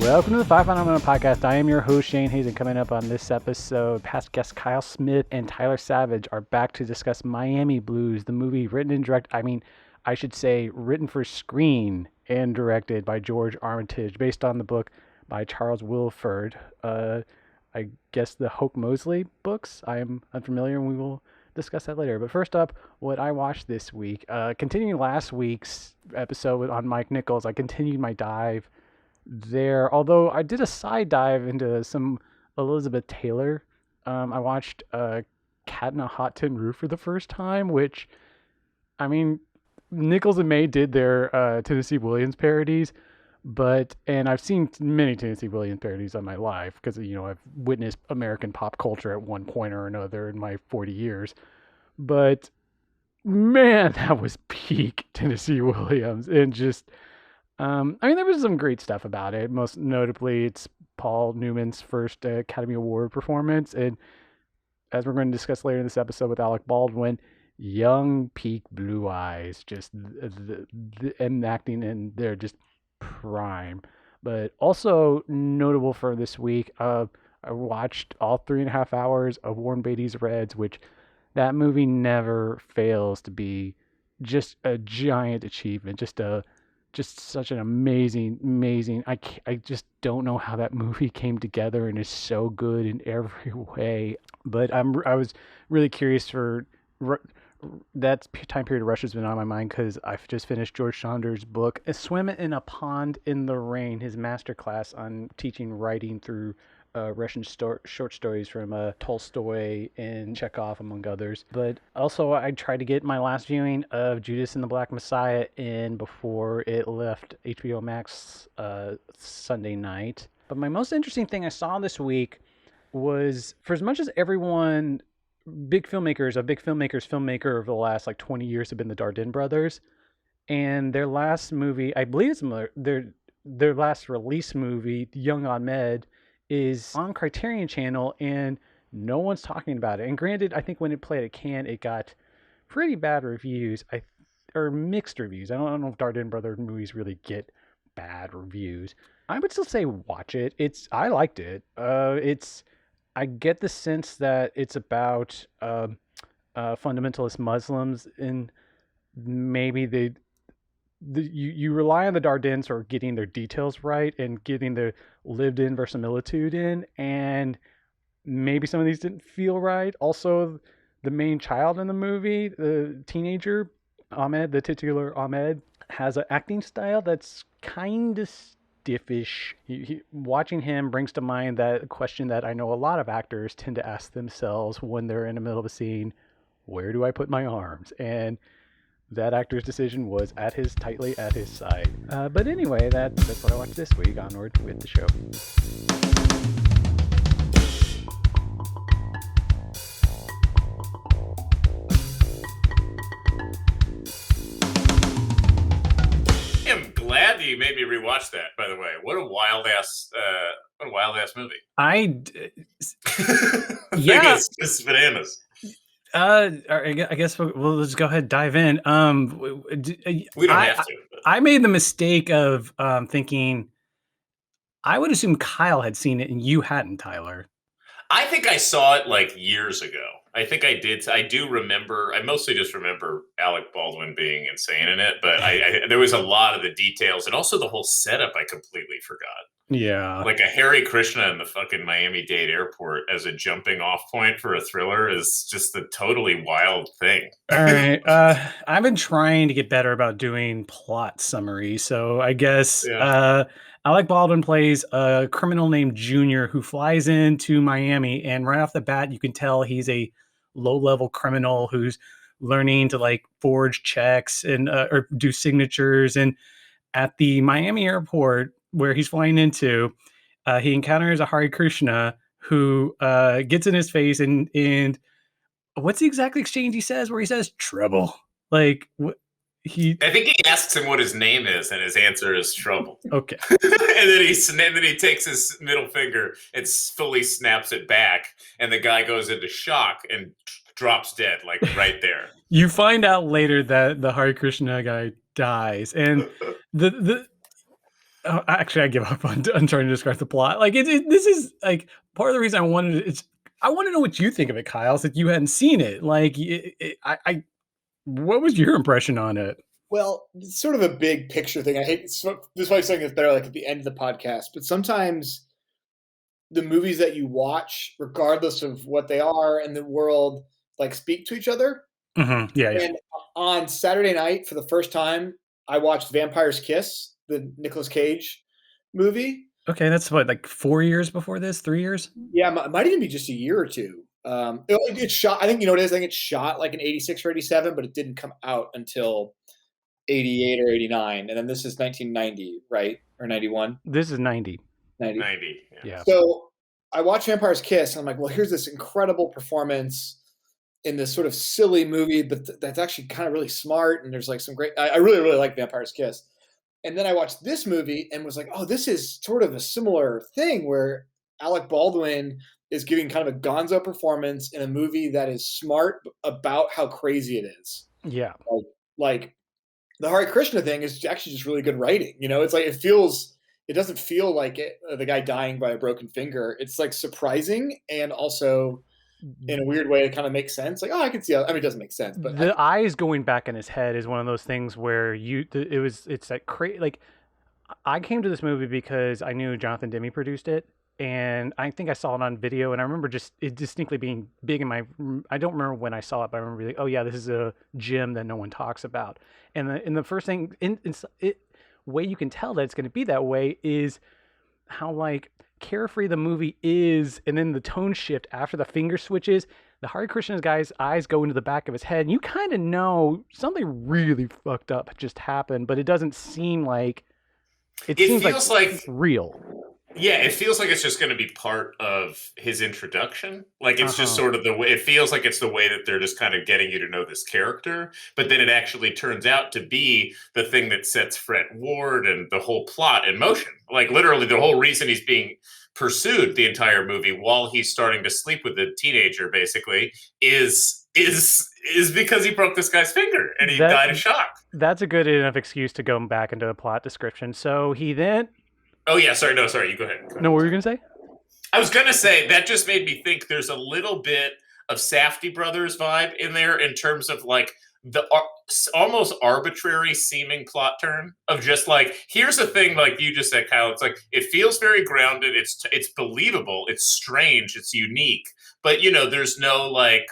Welcome to the Five Phenomenon Podcast. I am your host, Shane Hayes, and coming up on this episode, past guests Kyle Smith and Tyler Savage are back to discuss Miami Blues, the movie written for screen and directed by George Armitage, based on the book by Charles Willeford. I guess the Hoke Moseley books. I am unfamiliar, and we will discuss that later. But first up, what I watched this week. Continuing last week's episode on Mike Nichols, I continued my dive there, although I did a side dive into some Elizabeth Taylor. I watched Cat in a Hot Tin Roof for the first time, which, I mean, Nichols and May did their Tennessee Williams parodies, and I've seen many Tennessee Williams parodies on my life because, I've witnessed American pop culture at one point or another in my 40 years. But man, that was peak Tennessee Williams, and just there was some great stuff about it. Most notably, it's Paul Newman's first Academy Award performance. And as we're going to discuss later in this episode with Alec Baldwin, young peak Blue Eyes, just and acting in their just prime. But also notable for this week, I watched all 3.5 hours of Warren Beatty's Reds, which that movie never fails to be just a giant achievement. Just such an amazing. I just don't know how that movie came together and is so good in every way. But I was really curious for that time period. Rush has been on my mind because I've just finished George Saunders' book, "A Swim in a Pond in the Rain," his masterclass on teaching writing through Russian short stories from Tolstoy and Chekhov, among others. But also, I tried to get my last viewing of Judas and the Black Messiah in before it left HBO Max Sunday night. But my most interesting thing I saw this week was, for as much as everyone, big filmmaker over the last 20 years have been the Dardenne brothers, and their last movie, I believe it's their last release movie, Young Ahmed, is on Criterion Channel, and no one's talking about it. And granted, I think when it played at Cannes, it got pretty bad reviews, or mixed reviews. I don't know if Dardenne brother movies really get bad reviews. I would still say watch it. I liked it. I get the sense that it's about fundamentalist Muslims, and maybe you rely on the Dardennes for getting their details right and getting the lived-in verisimilitude in, and maybe some of these didn't feel right. Also, the main child in the movie, the teenager, Ahmed, the titular Ahmed, has an acting style that's kind of stiffish. Watching him brings to mind that question that I know a lot of actors tend to ask themselves when they're in the middle of a scene: where do I put my arms? And that actor's decision was tightly at his side. But anyway, that's what I watched this week. Onward with the show. I'm glad that you made me rewatch that. By the way, what a wild ass movie! Yeah, it's bananas. I guess we'll just go ahead and dive in. We don't have to. But I made the mistake of thinking I would assume Kyle had seen it and you hadn't, Tyler. I think I saw it years ago. I think I did. I do remember. I mostly just remember Alec Baldwin being insane in it, but there was a lot of the details and also the whole setup I completely forgot. Yeah. Like a Hare Krishna in the fucking Miami-Dade airport as a jumping off point for a thriller is just a totally wild thing. All right. I've been trying to get better about doing plot summary. So I guess Alec Baldwin plays a criminal named Junior who flies into Miami, and right off the bat, you can tell he's a low-level criminal who's learning to forge checks and or do signatures. And at the Miami airport where he's flying into, he encounters a Hare Krishna who gets in his face and what's the exact exchange he says where he says trouble? I think he asks him what his name is, and his answer is trouble. Okay. and then he takes his middle finger and fully snaps it back, and the guy goes into shock and drops dead, right there. You find out later that the Hare Krishna guy dies, and the Actually, I give up on trying to describe the plot. Like this is like part of the reason I wanted it. I want to know what you think of it, Kyle, since you hadn't seen it. Like, what was your impression on it? Well, it's sort of a big picture thing. I hate this is why something that's better like at the end of the podcast. But sometimes the movies that you watch, regardless of what they are in the world, like speak to each other. Mm-hmm. Yeah, yeah. And on Saturday night, for the first time, I watched Vampire's Kiss, the Nicolas Cage movie. Okay, that's what, like 4 years before this, 3 years? Yeah, it might even be just a year or two. It's shot. I think you know what it is. I think it's shot like in '86 or '87, but it didn't come out until '88 or '89, and then this is 1990, right, or '91? This is 90. 90. 90. Yeah. So I watched Vampire's Kiss, and I'm like, well, here's this incredible performance in this sort of silly movie, but that's actually kind of really smart, and there's like some great. I really, really like Vampire's Kiss. And then I watched this movie and was like, oh, this is sort of a similar thing where Alec Baldwin is giving kind of a gonzo performance in a movie that is smart about how crazy it is. Yeah. Like the Hare Krishna thing is actually just really good writing. You know, it's like it doesn't feel like the guy dying by a broken finger. It's like surprising and also in a weird way it kind of makes sense. Like, oh, I can see how, I mean, it doesn't make sense, but the eyes going back in his head is one of those things where it's like crazy. Like, I came to this movie because I knew Jonathan Demme produced it, and I think I saw it on video, and I remember just it distinctly being big in my. I don't remember when I saw it, but I remember like, oh yeah, this is a gem that no one talks about. And the first thing way you can tell that it's going to be that way is how like carefree the movie is, and then the tone shift after the finger switches. The Hare Krishna's guy's eyes go into the back of his head, and you kind of know something really fucked up just happened, but it doesn't seem like it seems feels like real. Yeah, it feels like it's just going to be part of his introduction. Like it's just sort of the way it feels like it's the way that they're just kind of getting you to know this character. But then it actually turns out to be the thing that sets Fred Ward and the whole plot in motion. Like literally the whole reason he's being pursued the entire movie while he's starting to sleep with the teenager basically is because he broke this guy's finger and he died of shock. That's a good enough excuse to go back into the plot description. So he then Oh, yeah. Sorry. No, sorry. You go ahead. No, what were you going to say? I was going to say that just made me think there's a little bit of Safdie Brothers vibe in there in terms of like the almost arbitrary seeming plot turn of just like, here's a thing like you just said, Kyle. It's like, it feels very grounded. It's believable. It's strange. It's unique. But, you know, there's no like,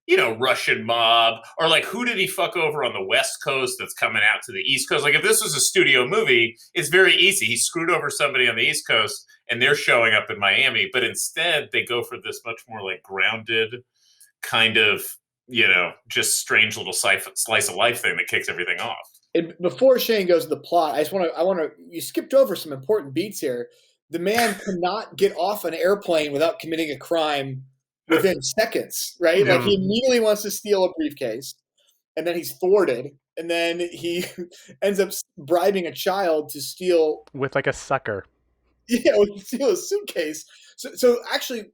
you know, Russian mob, or like who did he fuck over on the West Coast that's coming out to the East Coast? Like if this was a studio movie, it's very easy. He screwed over somebody on the East Coast and they're showing up in Miami, but instead they go for this much more like grounded kind of, you know, just strange little slice of life thing that kicks everything off. And before Shane goes to the plot, you skipped over some important beats here. The man cannot get off an airplane without committing a crime within seconds, right? Like he immediately wants to steal a briefcase, and then he's thwarted, and then he ends up bribing a child to steal with like a sucker. Yeah, steal a suitcase. So actually,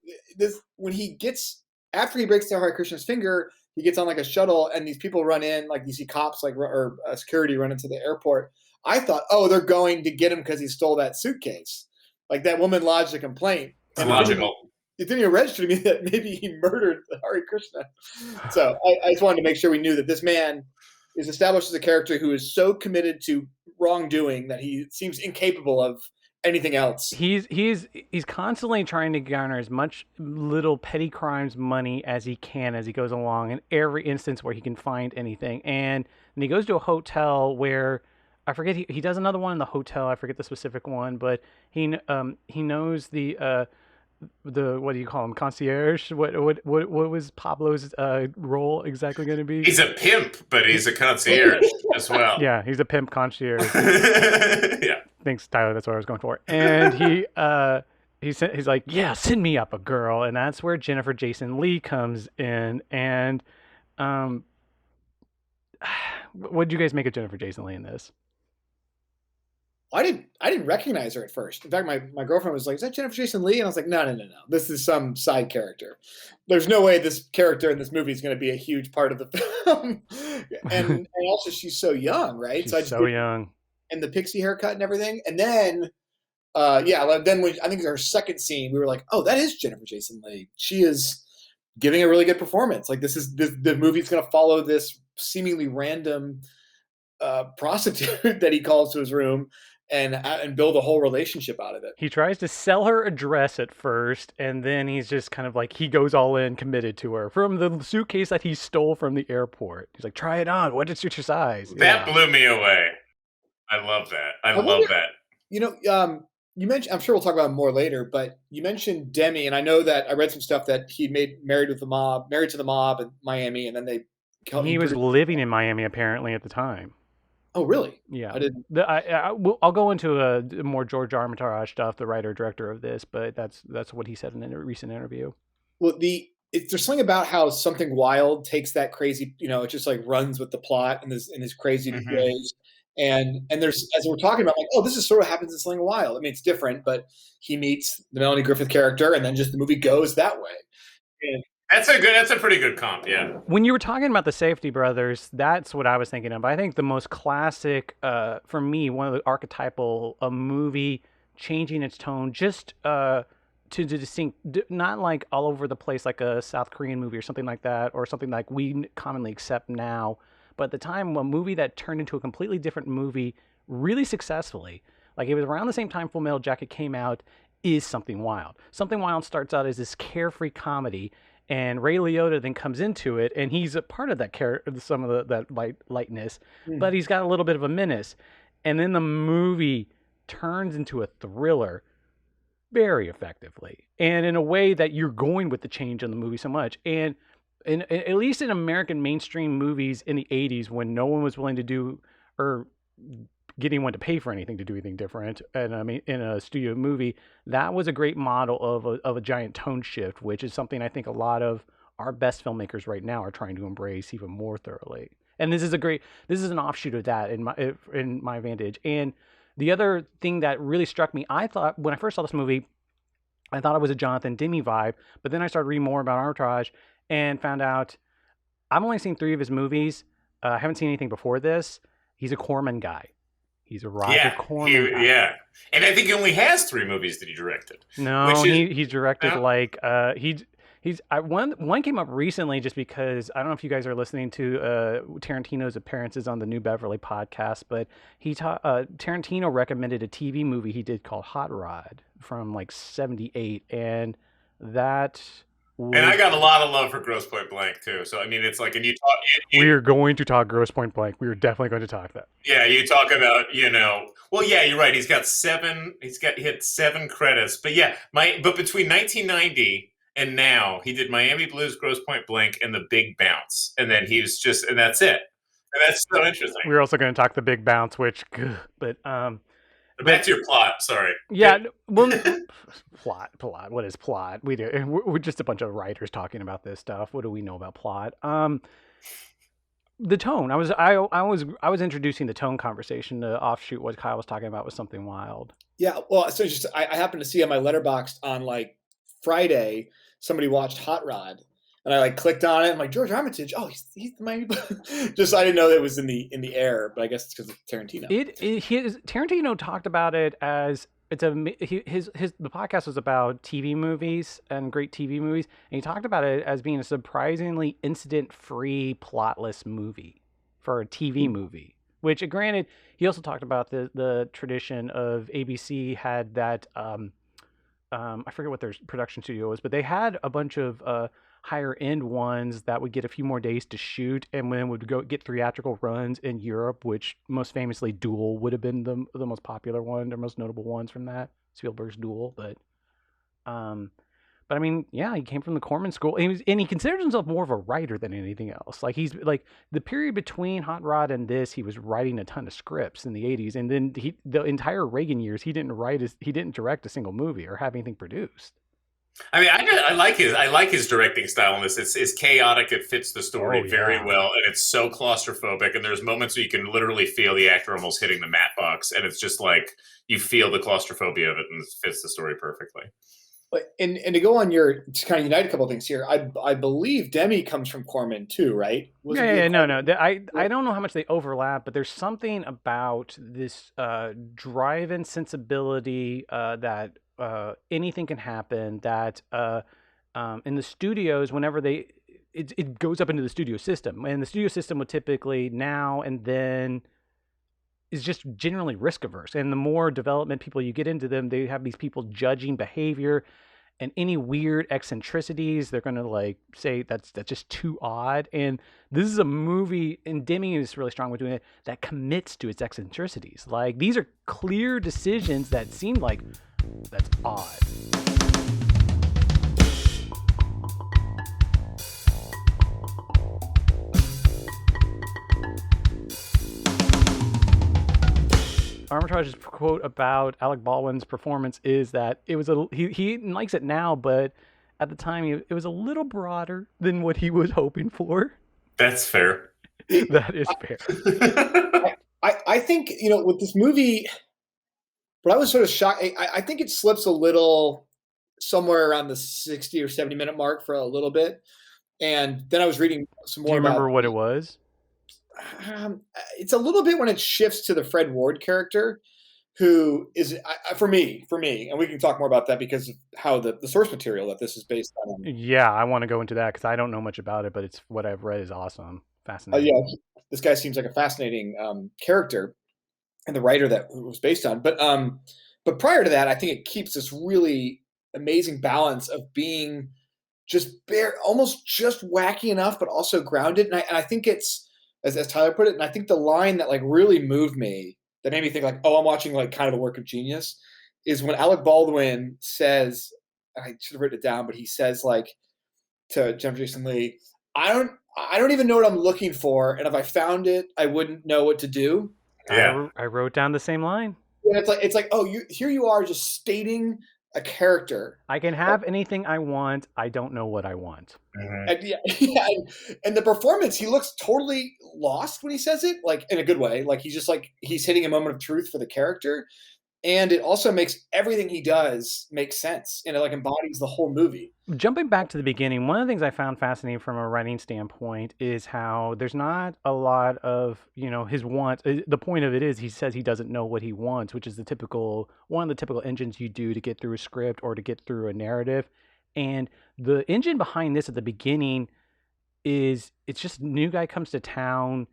after he breaks down Hare Krishna's finger, he gets on like a shuttle, and these people run in, like you see cops or security run into the airport. I thought, oh, they're going to get him because he stole that suitcase. Like that woman lodged a complaint. It's logical. It didn't even register to me that maybe he murdered Hare Krishna. So I just wanted to make sure we knew that this man is established as a character who is so committed to wrongdoing that he seems incapable of anything else. He's constantly trying to garner as much little petty crimes money as he can as he goes along in every instance where he can find anything. And he goes to a hotel where I forget he does another one in the hotel. I forget the specific one, but he knows the what do you call him, concierge? What was Pablo's role exactly going to be? He's a pimp, but he's a concierge as well. Yeah, he's a pimp concierge. Yeah, thanks, Tyler. That's what I was going for. And he's like, yeah, send me up a girl, and that's where Jennifer Jason Leigh comes in. And what did you guys make of Jennifer Jason Leigh in this? I didn't recognize her at first. In fact, my girlfriend was like, "Is that Jennifer Jason Leigh?" And I was like, "No. This is some side character. There's no way this character in this movie is going to be a huge part of the film." and also, she's so young, right? She's so young. and the pixie haircut and everything. And then, then when I think our second scene, we were like, oh, that is Jennifer Jason Leigh. She is giving a really good performance. Like the movie's going to follow this seemingly random prostitute that he calls to his room and build a whole relationship out of it. He tries to sell her a dress at first, and then he's just kind of like, he goes all in, committed to her from the suitcase that he stole from the airport. He's like, try it on. What is your size? That blew me away. I love that. I love that. You know, you mentioned, I'm sure we'll talk about it more later, but you mentioned Demme, and I know that I read some stuff that he made Married to the Mob in Miami, and then he was living in Miami apparently at the time. Oh, really? Yeah. I didn't. I'll go into a more George Armitage stuff, the writer director of this, but that's what he said in a recent interview. Well, there's something about how Something Wild takes that crazy, it just like runs with the plot in his crazy ways. And there's, as we're talking about, like, oh, this is sort of happens in Something Wild. I mean, it's different, but he meets the Melanie Griffith character, and then just the movie goes that way. And that's a pretty good comp, yeah. When you were talking about the Safety Brothers, that's what I was thinking of. I think the most classic, for me, one of the archetypal, a movie changing its tone just to distinct, not like all over the place like a South Korean movie or something like that, or something like we commonly accept now. But at the time, a movie that turned into a completely different movie really successfully, like it was around the same time Full Metal Jacket came out, is Something Wild. Something Wild starts out as this carefree comedy, and Ray Liotta then comes into it, and he's a part of that some of that lightness, but he's got a little bit of a menace. And then the movie turns into a thriller very effectively, and in a way that you're going with the change in the movie so much. And at least in American mainstream movies in the 80s, when no one was willing to do or get anyone to pay for anything to do anything different, and I mean, in a studio movie, that was a great model of a giant tone shift, which is something I think a lot of our best filmmakers right now are trying to embrace even more thoroughly. And this is an offshoot of that in my vantage. And the other thing that really struck me, I thought when I first saw this movie, I thought it was a Jonathan Demme vibe, but then I started reading more about Armitage and found out I've only seen 3 of his movies. I haven't seen anything before this. He's a Corman guy. He's a Roger Corman guy. Yeah. And I think he only has 3 movies that he directed. No, he's directed one came up recently just because I don't know if you guys are listening to Tarantino's appearances on the New Beverly podcast, but Tarantino recommended a TV movie he did called Hot Rod from like 1978, and that. And I got a lot of love for Grosse Pointe Blank too. So I mean, it's like, and you talk. We are going to talk Grosse Pointe Blank. We are definitely going to talk that. Yeah, you talk about, well, yeah, you're right. He hit 7 credits, but yeah, but between 1990 and now, he did Miami Blues, Grosse Pointe Blank, and The Big Bounce, and then he was and that's it. And that's so interesting. We're also going to talk The Big Bounce, but back to your plot. Sorry. Yeah. Well, plot. What is plot? We're just a bunch of writers talking about this stuff. What do we know about plot? The tone. I was introducing the tone conversation to offshoot what Kyle was talking about was Something Wild. Yeah. Well, so I happened to see on my Letterboxd on like Friday, somebody watched Hot Rod. And I like clicked on it. I'm like, George Armitage. Oh, he's my. Just I didn't know that it was in the air, but I guess it's because of Tarantino. Tarantino talked about it as the podcast was about TV movies and great TV movies, and he talked about it as being a surprisingly incident-free, plotless movie for a TV movie. Which, granted, he also talked about the tradition of ABC had that. I forget what their production studio was, but they had a bunch of higher end ones that would get a few more days to shoot, and then would go get theatrical runs in Europe, which most famously Duel would have been the most popular one, or most notable ones from that, Spielberg's Duel. But I mean, yeah, he came from the Corman school, and he considers himself more of a writer than anything else. Like he's like the period between Hot Rod and this, he was writing a ton of scripts in the 80s, and then the entire Reagan years, he didn't direct a single movie or have anything produced. I mean, I like his directing style in this. It's chaotic. It fits the story very well, and it's so claustrophobic. And there's moments where you can literally feel the actor almost hitting the mat box, and it's just like you feel the claustrophobia of it, and it fits the story perfectly. And to go on your to kind of unite a couple of things here, I believe Demme comes from Corman too, right? Wasn't he a No, Corman? I don't know how much they overlap, but there's something about this drive-in sensibility that anything can happen. That in the studios, whenever it goes up into the studio system, and the studio system would typically now and then is just generally risk averse. And the more development people you get into them, they have these people judging behavior and any weird eccentricities. They're going to like say that's just too odd. And this is a movie, and Demme is really strong with doing it, that commits to its eccentricities. Like these are clear decisions that seem like that's odd. Armitage's quote about Alec Baldwin's performance is that it was he likes it now, but at the time it was a little broader than what he was hoping for. That's fair. That is fair. I think, with this movie, but I was sort of shocked. I think it slips a little somewhere around the 60 or 70-minute mark for a little bit. And then I was reading some Do more you remember about what it was? it's a little bit when it shifts to the Fred Ward character, who is for me, and we can talk more about that because of how the source material that this is based on. Yeah, I want to go into that because I don't know much about it, but it's what I've read is awesome, fascinating. Yeah, this guy seems like a fascinating character, and the writer that it was based on. But prior to that, I think it keeps this really amazing balance of being just almost just wacky enough, but also grounded. And I think it's as Tyler put it, and I think the line that like really moved me, that made me think like, oh, I'm watching like kind of a work of genius, is when Alec Baldwin says, I should have written it down, but he says like to Jennifer Jason Leigh, I don't even know what I'm looking for, and if I found it, I wouldn't know what to do. Yeah. I wrote down the same line. And it's like, oh, here you are just stating a character. I can have anything I want. I don't know what I want. Mm-hmm. And, and the performance, he looks totally lost when he says it, like in a good way. Like he's just like he's hitting a moment of truth for the character, and it also makes everything he does make sense, and it like embodies the whole movie. Jumping back to the beginning, one of the things I found fascinating from a writing standpoint is how there's not a lot of, his wants. The point of it is he says he doesn't know what he wants, which is one of the typical engines you do to get through a script or to get through a narrative. And the engine behind this at the beginning is it's just new guy comes to town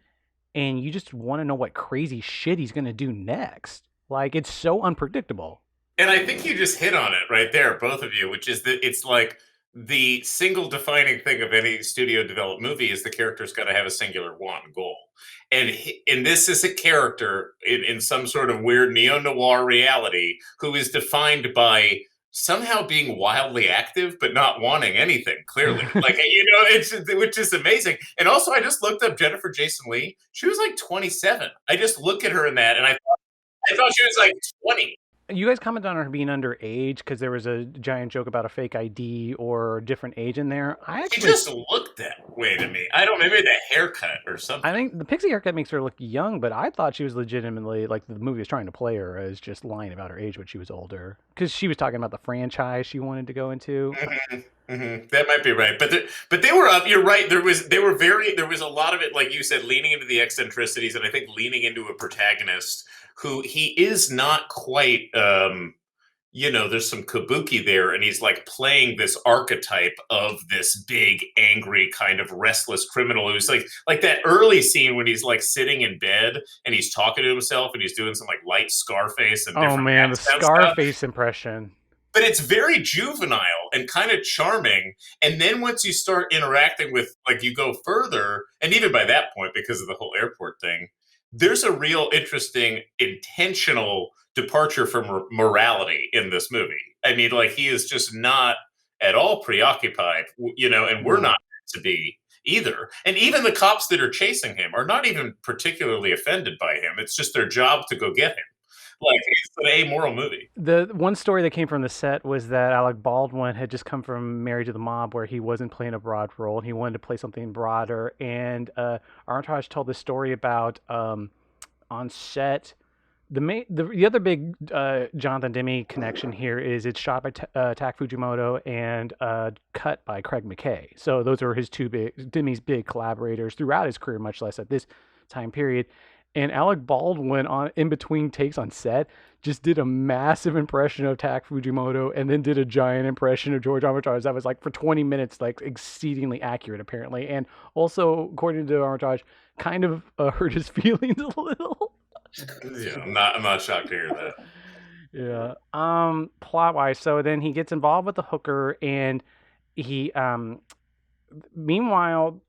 and you just want to know what crazy shit he's going to do next. Like it's so unpredictable. And I think you just hit on it right there, both of you, which is that it's like the single defining thing of any studio developed movie is the character's got to have a singular one goal. And this is a character in some sort of weird neo-noir reality who is defined by somehow being wildly active but not wanting anything, clearly. Like, which is amazing. And also, I just looked up Jennifer Jason Leigh. She was like 27. I just look at her in that and I thought she was like 20. You guys commented on her being underage because there was a giant joke about a fake ID or a different age in there. She just looked that way to me. I don't know, maybe the haircut or something. I think the pixie haircut makes her look young, but I thought she was legitimately, like the movie was trying to play her as just lying about her age when she was older. Because she was talking about the franchise she wanted to go into. Mm-hmm. Mm-hmm. That might be right, but they were up. You're right. There was a lot of it, like you said, leaning into the eccentricities, and I think leaning into a protagonist who he is not quite. There's some kabuki there, and he's like playing this archetype of this big, angry, kind of restless criminal who's like that early scene when he's like sitting in bed and he's talking to himself and he's doing some like light Scarface and oh man, the Scarface impression. But it's very juvenile and kind of charming. And then once you start interacting with, like, you go further, and even by that point, because of the whole airport thing, there's a real interesting, intentional departure from morality in this movie. I mean, like, he is just not at all preoccupied, and we're not to be either. And even the cops that are chasing him are not even particularly offended by him. It's just their job to go get him. Like, it's an amoral movie. The one story that came from the set was that Alec Baldwin had just come from Married to the Mob, where he wasn't playing a broad role and he wanted to play something broader. And Armitage told this story about on set, the other big Jonathan Demme connection here is it's shot by Tak Fujimoto and cut by Craig McKay. So those are his two big Demme's big collaborators throughout his career, much less at this time period. And Alec Baldwin on in between takes on set just did a massive impression of Tak Fujimoto and then did a giant impression of George Armitage that was like for 20 minutes like exceedingly accurate apparently, and also according to Armitage kind of hurt his feelings a little. Yeah, I'm not shocked to hear that. Yeah. Plot wise, so then he gets involved with the hooker, and he meanwhile,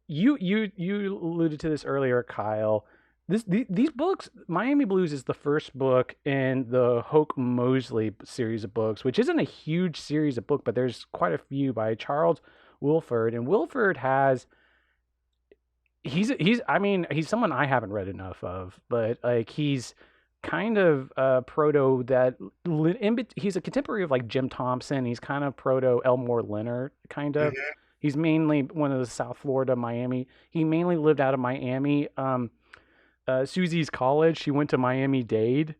you alluded to this earlier, Kyle. These books, Miami Blues is the first book in the Hoke Moseley series of books, which isn't a huge series of books, but there's quite a few by Charles Willeford, and Willeford has he's someone I haven't read enough of, but like he's kind of proto that he's a contemporary of like Jim Thompson. He's kind of proto Elmore Leonard kind of. Mhm. He's mainly one of the South Florida, Miami. He mainly lived out of Miami. Susie's college, she went to Miami-Dade.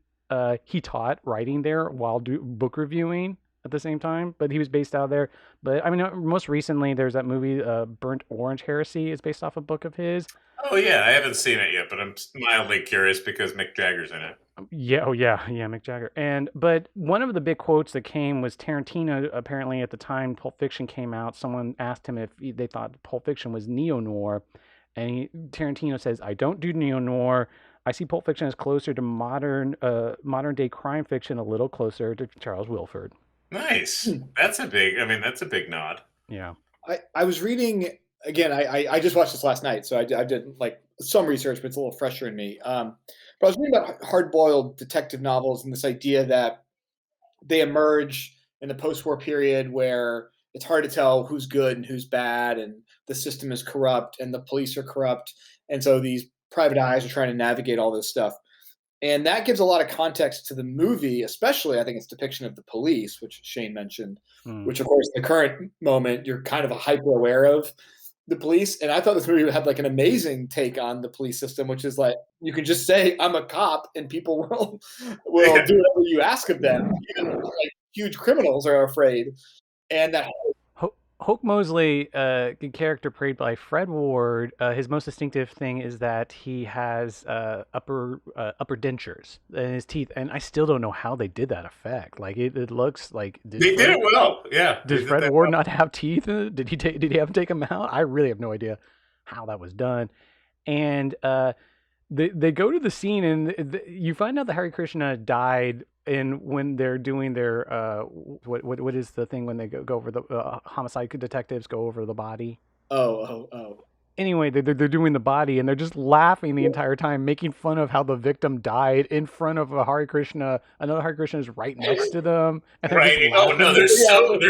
He taught writing there while book reviewing at the same time, but he was based out of there. But I mean, most recently, there's that movie, Burnt Orange Heresy, is based off a book of his. Oh yeah, I haven't seen it yet, but I'm mildly curious because Mick Jagger's in it. Yeah, oh yeah, Mick Jagger. But one of the big quotes that came was Tarantino. Apparently, at the time Pulp Fiction came out, someone asked him if they thought Pulp Fiction was neo noir, and Tarantino says, "I don't do neo noir. I see Pulp Fiction as closer to modern day crime fiction, a little closer to Charles Willeford." Nice. That's a big nod. Yeah. I was reading again. I just watched this last night, so I did like some research, but it's a little fresher in me. But I was reading about hard-boiled detective novels and this idea that they emerge in the post-war period where it's hard to tell who's good and who's bad, and the system is corrupt and the police are corrupt, and so these private eyes are trying to navigate all this stuff. And that gives a lot of context to the movie, especially I think its depiction of the police, which Shane mentioned, which of course in the current moment you're kind of hyper aware of the police. And I thought this movie had like an amazing take on the police system, which is like you can just say I'm a cop and people will do whatever you ask of them. Even like huge criminals are afraid. And that Hoke Moseley, character played by Fred Ward, his most distinctive thing is that he has upper dentures in his teeth, and I still don't know how they did that effect. Like it looks like They did it well. Yeah. Did Fred Ward not have teeth? Did he have to take them out? I really have no idea how that was done. And they go to the scene, and you find out that Hare Krishna died. And when they're doing their what is the thing when they go over the homicide detectives go over the body? Oh. Anyway, they're doing the body, and they're just laughing the entire time, making fun of how the victim died in front of a Hare Krishna. Another Hare Krishna is right next to them. And right. Oh no, they're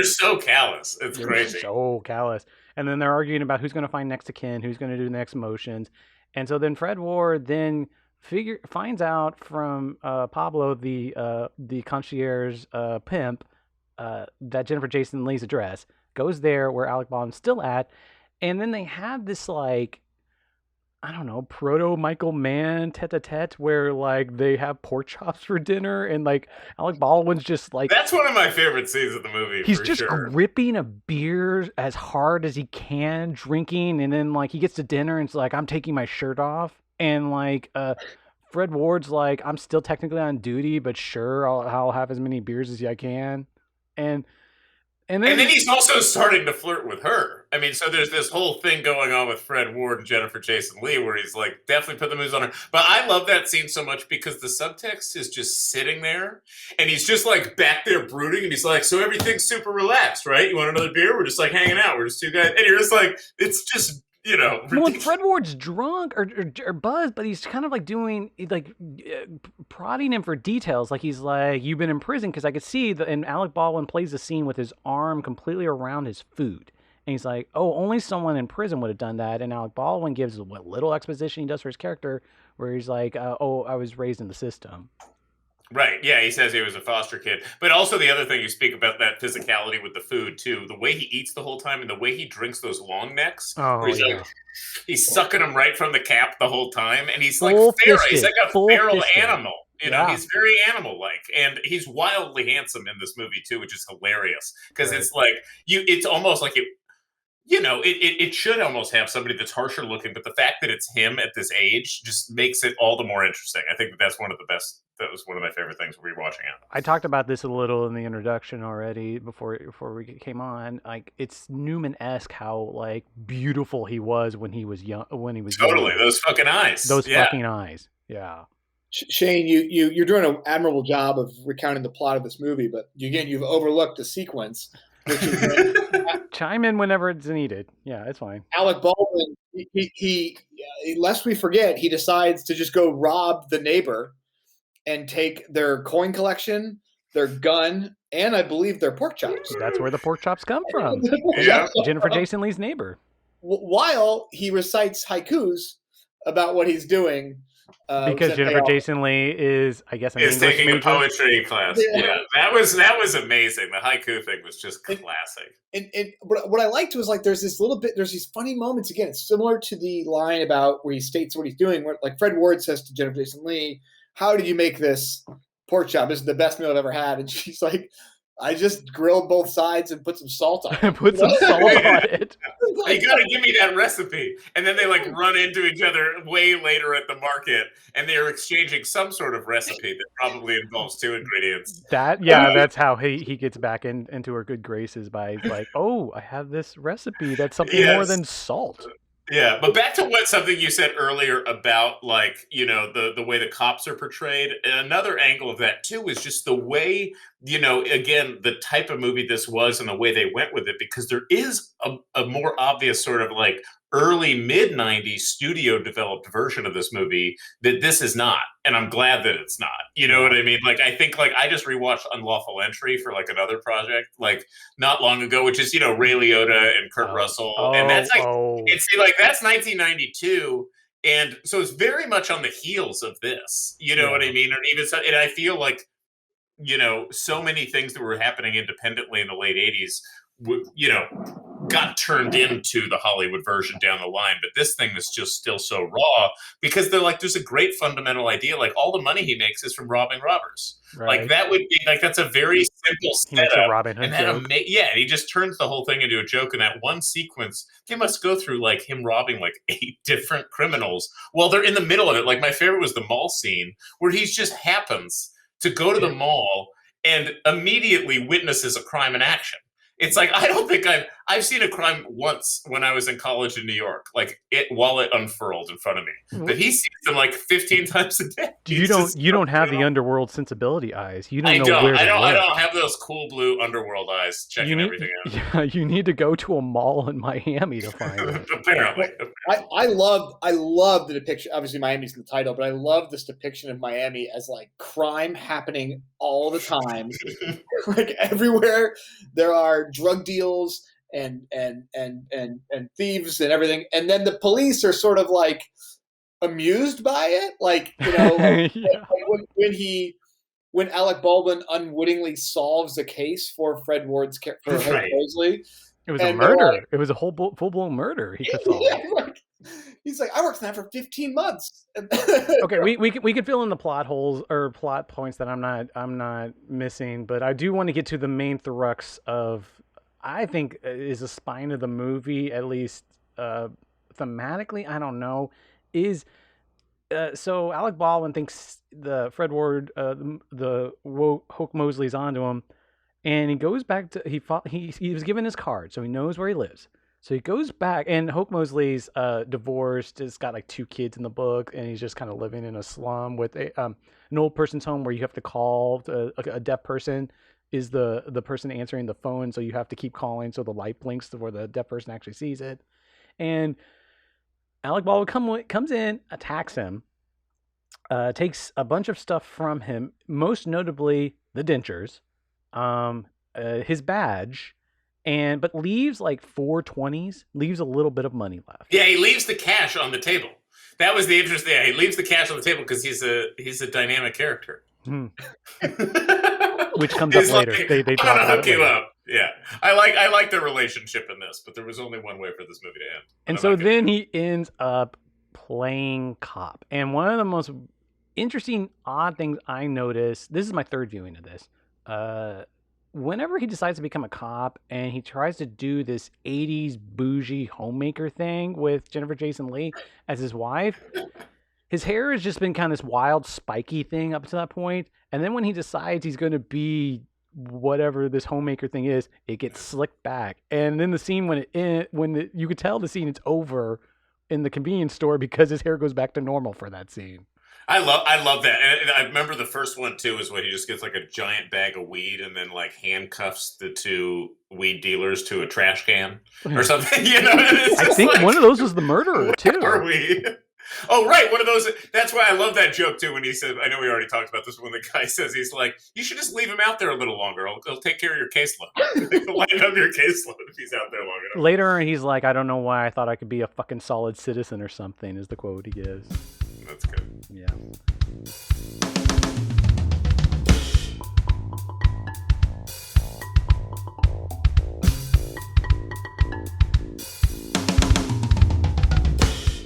so callous. It's crazy. So callous. And then they're arguing about who's going to find next to kin, who's going to do the next motions. And so then Fred Ward then finds out from Pablo, the concierge pimp, that Jennifer Jason Leigh's address, goes there where Alec Baldwin's still at, and then they have this like, I don't know, proto Michael Mann tete-a-tete where like they have pork chops for dinner, and like Alec Baldwin's just like, that's one of my favorite scenes of the movie. He's just gripping a beer as hard as he can, drinking, and then like he gets to dinner and it's like, I'm taking my shirt off. And like Fred Ward's like, I'm still technically on duty, but sure, I'll have as many beers as I can. And then he's also starting to flirt with her. I mean, so there's this whole thing going on with Fred Ward and Jennifer Jason Leigh where he's like, definitely put the moves on her. But I love that scene so much because the subtext is just sitting there and he's just like back there brooding and he's like, so everything's super relaxed, right? You want another beer? We're just like hanging out. We're just two guys. And you're just like, it's just, you know, well, Fred Ward's drunk or buzzed, but he's kind of like doing like prodding him for details. Like he's like, "You've been in prison," because I could see and Alec Baldwin plays the scene with his arm completely around his food, and he's like, "Oh, only someone in prison would have done that." And Alec Baldwin gives what little exposition he does for his character, where he's like, "Oh, I was raised in the system." Right. Yeah, he says he was a foster kid. But also the other thing you speak about that physicality with the food too, the way he eats the whole time and the way he drinks those long necks, where Oh he's like yeah, he's sucking them right from the cap the whole time, and he's like full feral. He's fisted, like a full feral fisted. animal. You know, Yeah, he's very animal-like, and he's wildly handsome in this movie too, which is hilarious because right. it's like it's almost like it. You know, it should almost have somebody that's harsher looking, but the fact that it's him at this age just makes it all the more interesting. I think that's one of the best. That was one of my favorite things rewatching it. I talked about this a little in the introduction already before we came on. Like it's Newman-esque how like beautiful he was when he was young. When he was Totally, younger. those fucking eyes. Those Yeah. fucking eyes. Yeah. Shane, you're doing an admirable job of recounting the plot of this movie, but again, you've overlooked a sequence, which is when Chime in whenever it's needed. Yeah, it's fine. Alec Baldwin, lest we forget, he decides to just go rob the neighbor and take their coin collection, their gun, and I believe their pork chops. That's where the pork chops come from. Yeah. Jennifer Jason Leigh's neighbor. While he recites haikus about what he's doing. Because Jennifer Jason Leigh is, I guess, an Is English taking a major. poetry class. Yeah, that was amazing. The haiku thing was just classic. And what I liked was like there's these funny moments. Again, it's similar to the line about where he states what he's doing, where like Fred Ward says to Jennifer Jason Leigh, "How did you make this pork chop? This is the best meal I've ever had." And she's like, "I just grilled both sides and put some salt on it." Put some salt on it. You gotta give me that recipe. And then they like run into each other way later at the market, and they're exchanging some sort of recipe that probably involves 2 ingredients. That's how he gets back into her good graces by like, oh, I have this recipe that's something more than salt. Yeah, but back to something you said earlier about like, you know, the way the cops are portrayed. And another angle of that too is just the way, you know, again, the type of movie this was and the way they went with it, because there is a more obvious sort of like early mid 90s studio developed version of this movie that this is not. And I'm glad that it's not. You know what I mean? Like I think like I just rewatched Unlawful Entry for like another project like not long ago, which is, you know, Ray Liotta and Kurt Russell. And that's like it's like that's 1992. And so it's very much on the heels of this. You know what I mean? Or even so, and I feel like, you know, so many things that were happening independently in the late 80s, you know, got turned into the Hollywood version down the line. But this thing is just still so raw because they're like, there's a great fundamental idea. Like all the money he makes is from robbing robbers. Right. Like that would be like, that's a very simple setup. Robin Hood joke. And he just turns the whole thing into a joke. In that one sequence, they must go through like him robbing like 8 different criminals while they're in the middle of it. Like my favorite was the mall scene where he just happens to go to the mall and immediately witnesses a crime in action. It's like, I don't think I've seen a crime once when I was in college in New York, like while it unfurled in front of me. But he sees them like 15 times a day. You don't have the underworld sensibility eyes. You don't know where I don't have those cool blue underworld eyes checking everything out. Yeah, you need to go to a mall in Miami to find it. Apparently. I love the depiction. Obviously, Miami's in the title, but I love this depiction of Miami as like crime happening all the time. Like everywhere there are drug deals and thieves and everything, and then the police are sort of like amused by it, like, you know, like when Alec Baldwin unwittingly solves a case for Fred Ward's for Hoke Moseley. It was a murder. Like, it was a whole full-blown murder. He's like, I worked on that for 15 months. Okay, we could fill in the plot holes or plot points that I'm not missing, but I do want to get to the main thrust of, I think, is the spine of the movie, at least thematically. I don't know. Is so Alec Baldwin thinks the Fred Ward, the Hoke Moseley's onto him, and he goes back to he was given his card, so he knows where he lives. So he goes back, and Hoke Moseley's divorced. He's got like 2 kids in the book, and he's just kind of living in a slum with an old person's home where you have to call. A deaf person is the person answering the phone, so you have to keep calling so the light blinks to where the deaf person actually sees it. And Alec Baldwin comes in, attacks him, takes a bunch of stuff from him, most notably the dentures, his badge, but leaves like 420s, leaves a little bit of money left. Yeah, he leaves the cash on the table. That was the interesting thing. He leaves the cash on the table because he's a dynamic character. Which comes up later. Like, They I'm talk gonna about hook it you later. up. Yeah, I like their relationship in this, but there was only one way for this movie to end. And so then he ends up playing cop. And one of the most interesting, odd things I noticed, this is my third viewing of this. Whenever he decides to become a cop and he tries to do this 80s bougie homemaker thing with Jennifer Jason Leigh as his wife, his hair has just been kind of this wild, spiky thing up to that point. And then when he decides he's going to be whatever this homemaker thing is, it gets slicked back. And then the scene you could tell the scene is over in the convenience store because his hair goes back to normal for that scene. I love that. And I remember the first one too is when he just gets like a giant bag of weed and then like handcuffs the two weed dealers to a trash can or something. You know, I think like, one of those was the murderer too. Are we? Oh, right. One of those. That's why I love that joke too. When he said, I know we already talked about this. When the guy says, he's like, you should just leave him out there a little longer. I'll take care of your caseload. Lighten up your caseload if he's out there long enough. Later, he's like, I don't know why I thought I could be a fucking solid citizen or something, is the quote he gives. That's good. Yeah.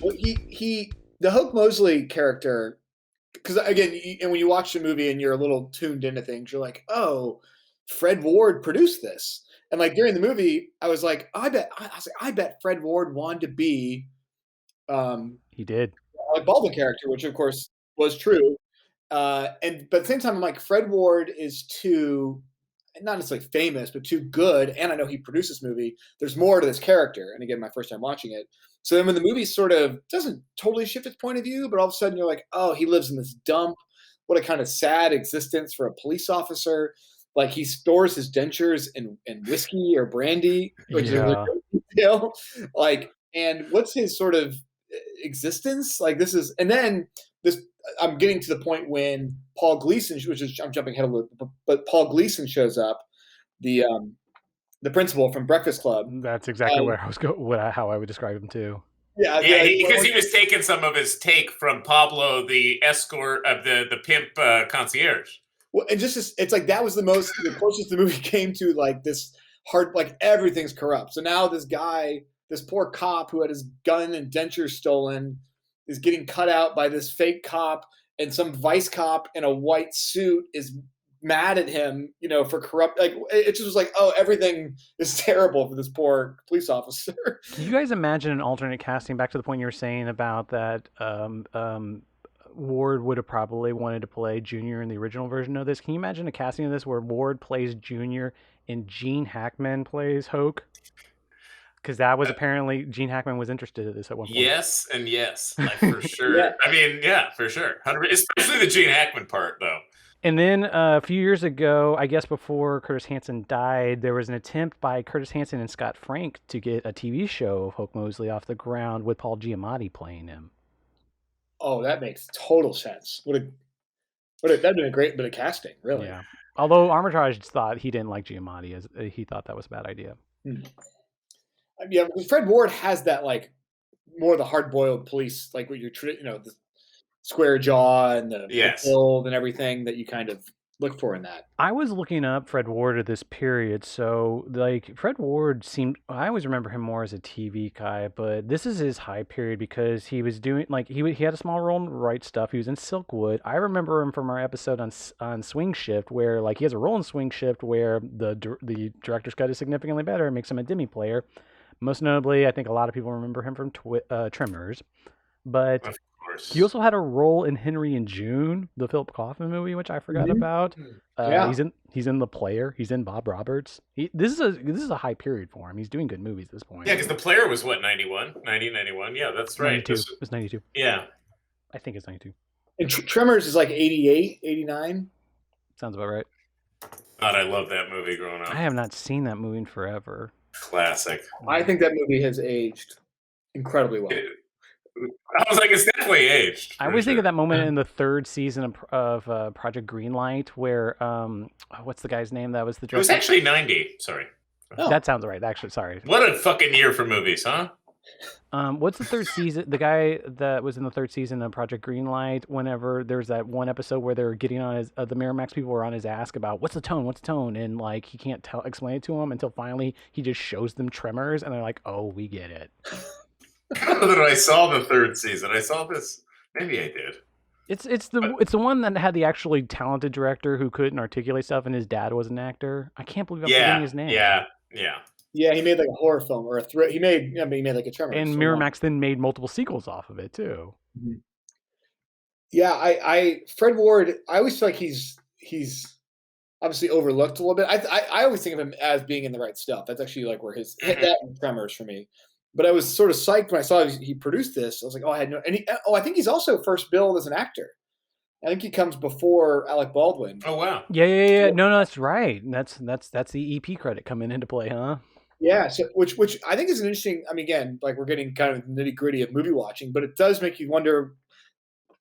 Well, the Hoke Moseley character, because again, and when you watch the movie and you're a little tuned into things, you're like, oh, Fred Ward produced this. And like during the movie, I was like, I bet Fred Ward wanted to be he did. Alec Baldwin character, which of course was true. But at the same time, I'm like, Fred Ward is too, not necessarily famous, but too good. And I know he produced this movie. There's more to this character. And again, my first time watching it. So then when the movie sort of doesn't totally shift its point of view, but all of a sudden you're like, oh, he lives in this dump. What a kind of sad existence for a police officer. Like he stores his dentures in whiskey or brandy, which is a detail. Like, and what's his sort of existence? Like this is, and then this, I'm getting to the point when Paul Gleason, which is, I'm jumping ahead a little, but Paul Gleason shows up, the principal from Breakfast Club. That's exactly where I was going. How I would describe him too. Yeah, because he was taking some of his take from Pablo, the escort of the pimp concierge. Well, and just it's like that was the closest the movie came to like this hard, like everything's corrupt. So now this guy, this poor cop who had his gun and dentures stolen, is getting cut out by this fake cop, and some vice cop in a white suit is mad at him, for corrupt. Like it just was like, oh, everything is terrible for this poor police officer. Can you guys imagine an alternate casting? Back to the point you were saying about that. Ward would have probably wanted to play Junior in the original version of this. Can you imagine a casting of this where Ward plays Junior and Gene Hackman plays Hoke? Because that was apparently Gene Hackman was interested in this at one point. Yes, and yes, like, for sure. Yeah. I mean, yeah, for sure. Especially the Gene Hackman part, though. And then a few years ago, I guess before Curtis Hanson died, there was an attempt by Curtis Hanson and Scott Frank to get a TV show of Hoke Moseley off the ground with Paul Giamatti playing him. Oh, that makes total sense. That'd been a great bit of casting, really. Yeah. Although Armitage thought he didn't like Giamatti, he thought that was a bad idea. Yeah, Fred Ward has that like more the hard-boiled police, like what you're, the square jaw and the build and everything that you kind of look for in that. I was looking up Fred Ward at this period, so like Fred Ward I always remember him more as a TV guy, but this is his high period because he was doing like he had a small role in Right Stuff. He was in Silkwood. I remember him from our episode on Swing Shift, where like he has a role in Swing Shift where the director's cut is significantly better and makes him a Demi player. Most notably, I think a lot of people remember him from Tremors, but he also had a role in Henry and June, the Philip Kaufman movie, which I forgot about. He's in The Player. He's in Bob Roberts. This is a high period for him. He's doing good movies at this point. Yeah, because The Player was what, 91? Yeah, that's right. 92. It was 92. Yeah. I think it's 92. And Tremors is like 88, 89. Sounds about right. God, I love that movie growing up. I have not seen that movie in forever. Classic. I think that movie has aged incredibly well. I was like, it's definitely aged. I always think of that moment in the third season of Project Greenlight where, what's the guy's name that was the director? It was actually 90. Sorry. Oh. That sounds right. Actually, sorry. What a fucking year for movies, huh? What's the third season? The guy that was in the third season of Project Greenlight. Whenever there's that one episode where they're getting on his, the Miramax people were on his ass about what's the tone, and like he can't explain it to him until finally he just shows them Tremors, and they're like, oh, we get it. I don't know that I saw the third season. I saw this. Maybe I did. It's the one that had the actually talented director who couldn't articulate stuff, and his dad was an actor. I can't believe I'm forgetting his name. Yeah. Yeah, he made like a horror film or he made like a Tremors. And Miramax then made multiple sequels off of it too. Mm-hmm. Yeah, I Fred Ward, I always feel like he's obviously overlooked a little bit. I always think of him as being in the right stuff. That's actually like where his hit that and Tremors for me. But I was sort of psyched when I saw he produced this. I was like, oh, I had no. And I think he's also first billed as an actor. I think he comes before Alec Baldwin. Oh wow. Yeah. No, that's right. That's the EP credit coming into play, huh? Yeah. So which I think is an interesting. I mean, again, like we're getting kind of nitty gritty of movie watching, but it does make you wonder.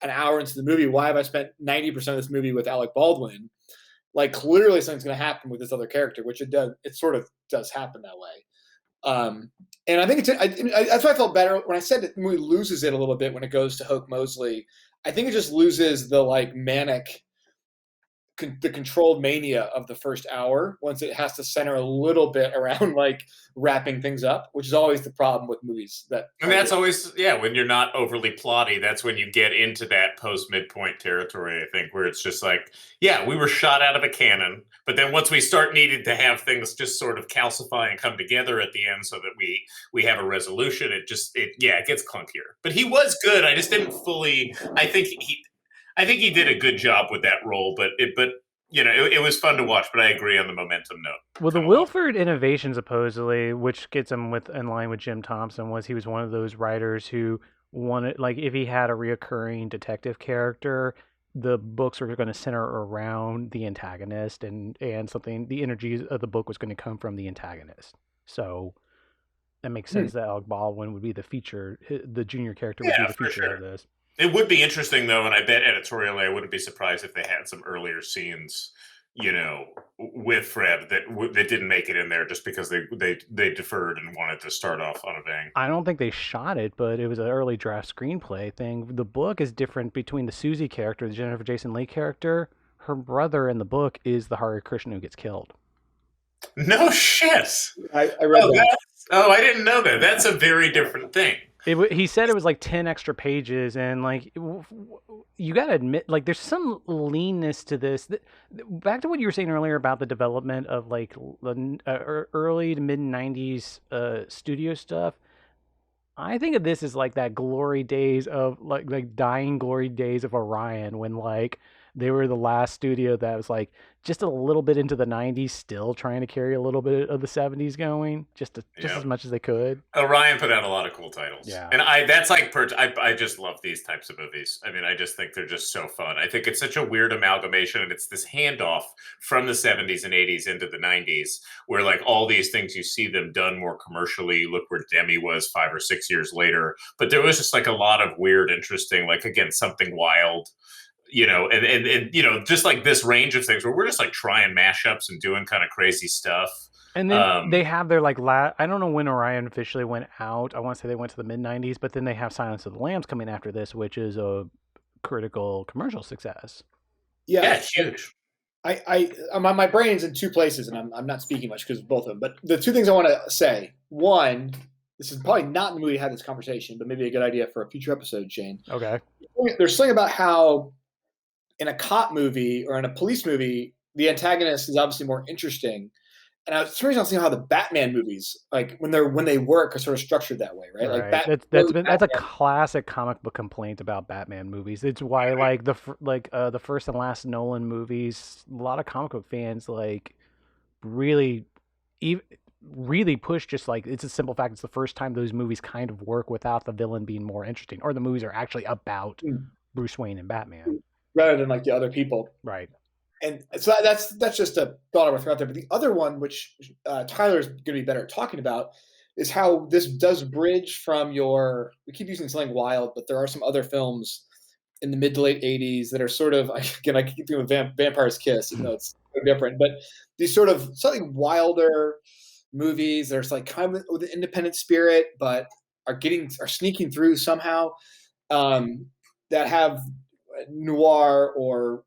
An hour into the movie, why have I spent 90% of this movie with Alec Baldwin? Like clearly something's going to happen with this other character, which it does. It sort of does happen that way. And I think that's why I felt better when I said that the movie loses it a little bit when it goes to Hoke Moseley. I think it just loses the like manic, the controlled mania of the first hour once it has to center a little bit around like wrapping things up, which is always the problem with movies. And that's always, when you're not overly plotty, that's when you get into that post midpoint territory, I think, where it's just like, we were shot out of a cannon, but then once we start needing to have things just sort of calcify and come together at the end so that we have a resolution, it gets clunkier. But he was good. I just didn't fully, I think he did a good job with that role, but it was fun to watch. But I agree on the momentum note. Well, the Willeford innovation, supposedly, which gets him in line with Jim Thompson, was he was one of those writers who wanted, like, if he had a reoccurring detective character, the books were going to center around the antagonist, and the energy of the book was going to come from the antagonist. So that makes sense that Alec Baldwin would be the feature, the junior character would be the feature of this. It would be interesting, though, and I bet editorially I wouldn't be surprised if they had some earlier scenes, with Fred that didn't make it in there just because they deferred and wanted to start off on a bang. I don't think they shot it, but it was an early draft screenplay thing. The book is different between the Susie character, the Jennifer Jason Leigh character. Her brother in the book is the Hare Krishna who gets killed. No shit. I read that. I didn't know that. That's a very different thing. He said it was like 10 extra pages, and like you gotta admit, like there's some leanness to this. Back to what you were saying earlier about the development of like early to mid 90s studio stuff. I think of this as like that glory days of like dying glory days of Orion, when like they were the last studio that was like just a little bit into the 90s, still trying to carry a little bit of the 70s going, just as much as they could. Orion put out a lot of cool titles. Yeah. And I just love these types of movies. I mean, I just think they're just so fun. I think it's such a weird amalgamation, and it's this handoff from the 70s and 80s into the 90s, where like all these things, you see them done more commercially. Look where Demme was 5 or 6 years later. But there was just like a lot of weird, interesting, like, again, something wild, and just like this range of things where we're just like trying mashups and doing kind of crazy stuff. And then they have their like I don't know when Orion officially went out. I want to say they went to the mid 90s, but then they have Silence of the Lambs coming after this, which is a critical commercial success. Yeah, it's huge. My brain's in two places, and I'm not speaking much because of both of them. But the two things I want to say: one, this is probably not in the movie to have this conversation, but maybe a good idea for a future episode, Shane. Okay. There's something about how in a cop movie or in a police movie, the antagonist is obviously more interesting. And I was seeing how the Batman movies, like when they work, are sort of structured that way, right? Like that's a classic comic book complaint about Batman movies. It's why like the first and last Nolan movies, a lot of comic book fans like really push, just like it's a simple fact. It's the first time those movies kind of work without the villain being more interesting, or the movies are actually about Bruce Wayne and Batman rather than like the other people, right? And so that's just a thought I want to throw out there. But the other one, which Tyler's going to be better at talking about, is how this does bridge from we keep using something wild, but there are some other films in the mid to late 80s that are sort of, again, I keep thinking of Vampire's Kiss, even though it's so different, but these sort of slightly wilder movies. There's like kind of with an independent spirit, but are sneaking through somehow, that have noir or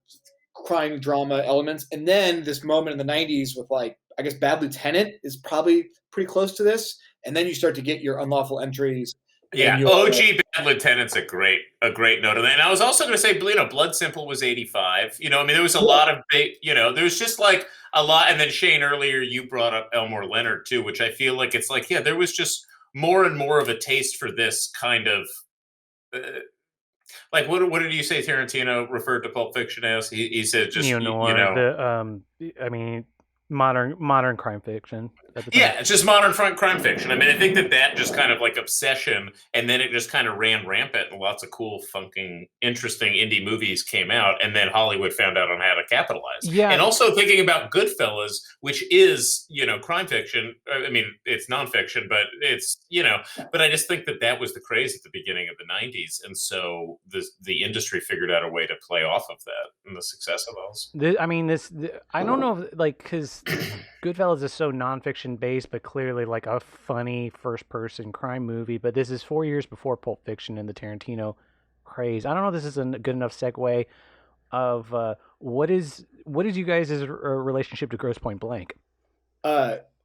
crime drama elements. And then this moment in the 90s with like, I guess Bad Lieutenant is probably pretty close to this. And then you start to get your unlawful entries. Yeah, your, OG Bad Lieutenant's a great note of that. And I was also going to say, Blood Simple was 85. I mean, there was a lot of big, there was just like a lot. And then Shane, earlier you brought up Elmore Leonard too, which I feel like it's like, yeah, there was just more and more of a taste for this kind of, like what did you say Tarantino referred to Pulp Fiction as? He said just neo-noir, I mean modern crime fiction at the time. Yeah, it's just modern crime fiction. I mean, I think that just kind of like obsession, and then it just kind of ran rampant, and lots of cool, funking, interesting indie movies came out, and then Hollywood found out on how to capitalize. Yeah. And also thinking about Goodfellas, which is, crime fiction. I mean, it's nonfiction, but it's, but I just think that was the craze at the beginning of the 90s. And so the industry figured out a way to play off of that and the success of those. I don't know if, like, because Goodfellas is so nonfiction based, but clearly like a funny first person crime movie. But this is 4 years before Pulp Fiction and the Tarantino craze. I don't know if this is a good enough segue of what is you guys' relationship to Grosse Point Blank?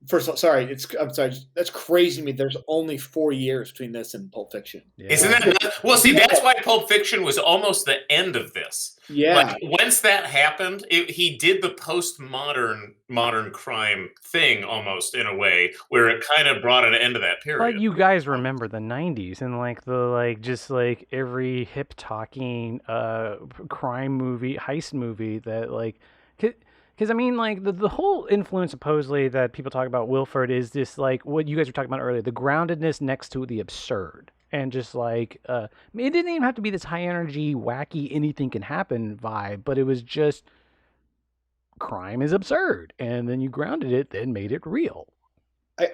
First of all, sorry, I'm sorry. That's crazy to me. There's only 4 years between this and Pulp Fiction. Yeah. Isn't that well? See, that's why Pulp Fiction was almost the end of this. Yeah. Like, once that happened, he did the modern crime thing almost in a way where it kind of brought an end to that period. But you guys remember the 90s and like just like every hip talking crime movie, heist movie that like. Because, I mean, like, the whole influence, supposedly, that people talk about Willeford is this, like, what you guys were talking about earlier, the groundedness next to the absurd. And just, like, it didn't even have to be this high-energy, wacky, anything-can-happen vibe, but it was just, crime is absurd. And then you grounded it, then made it real.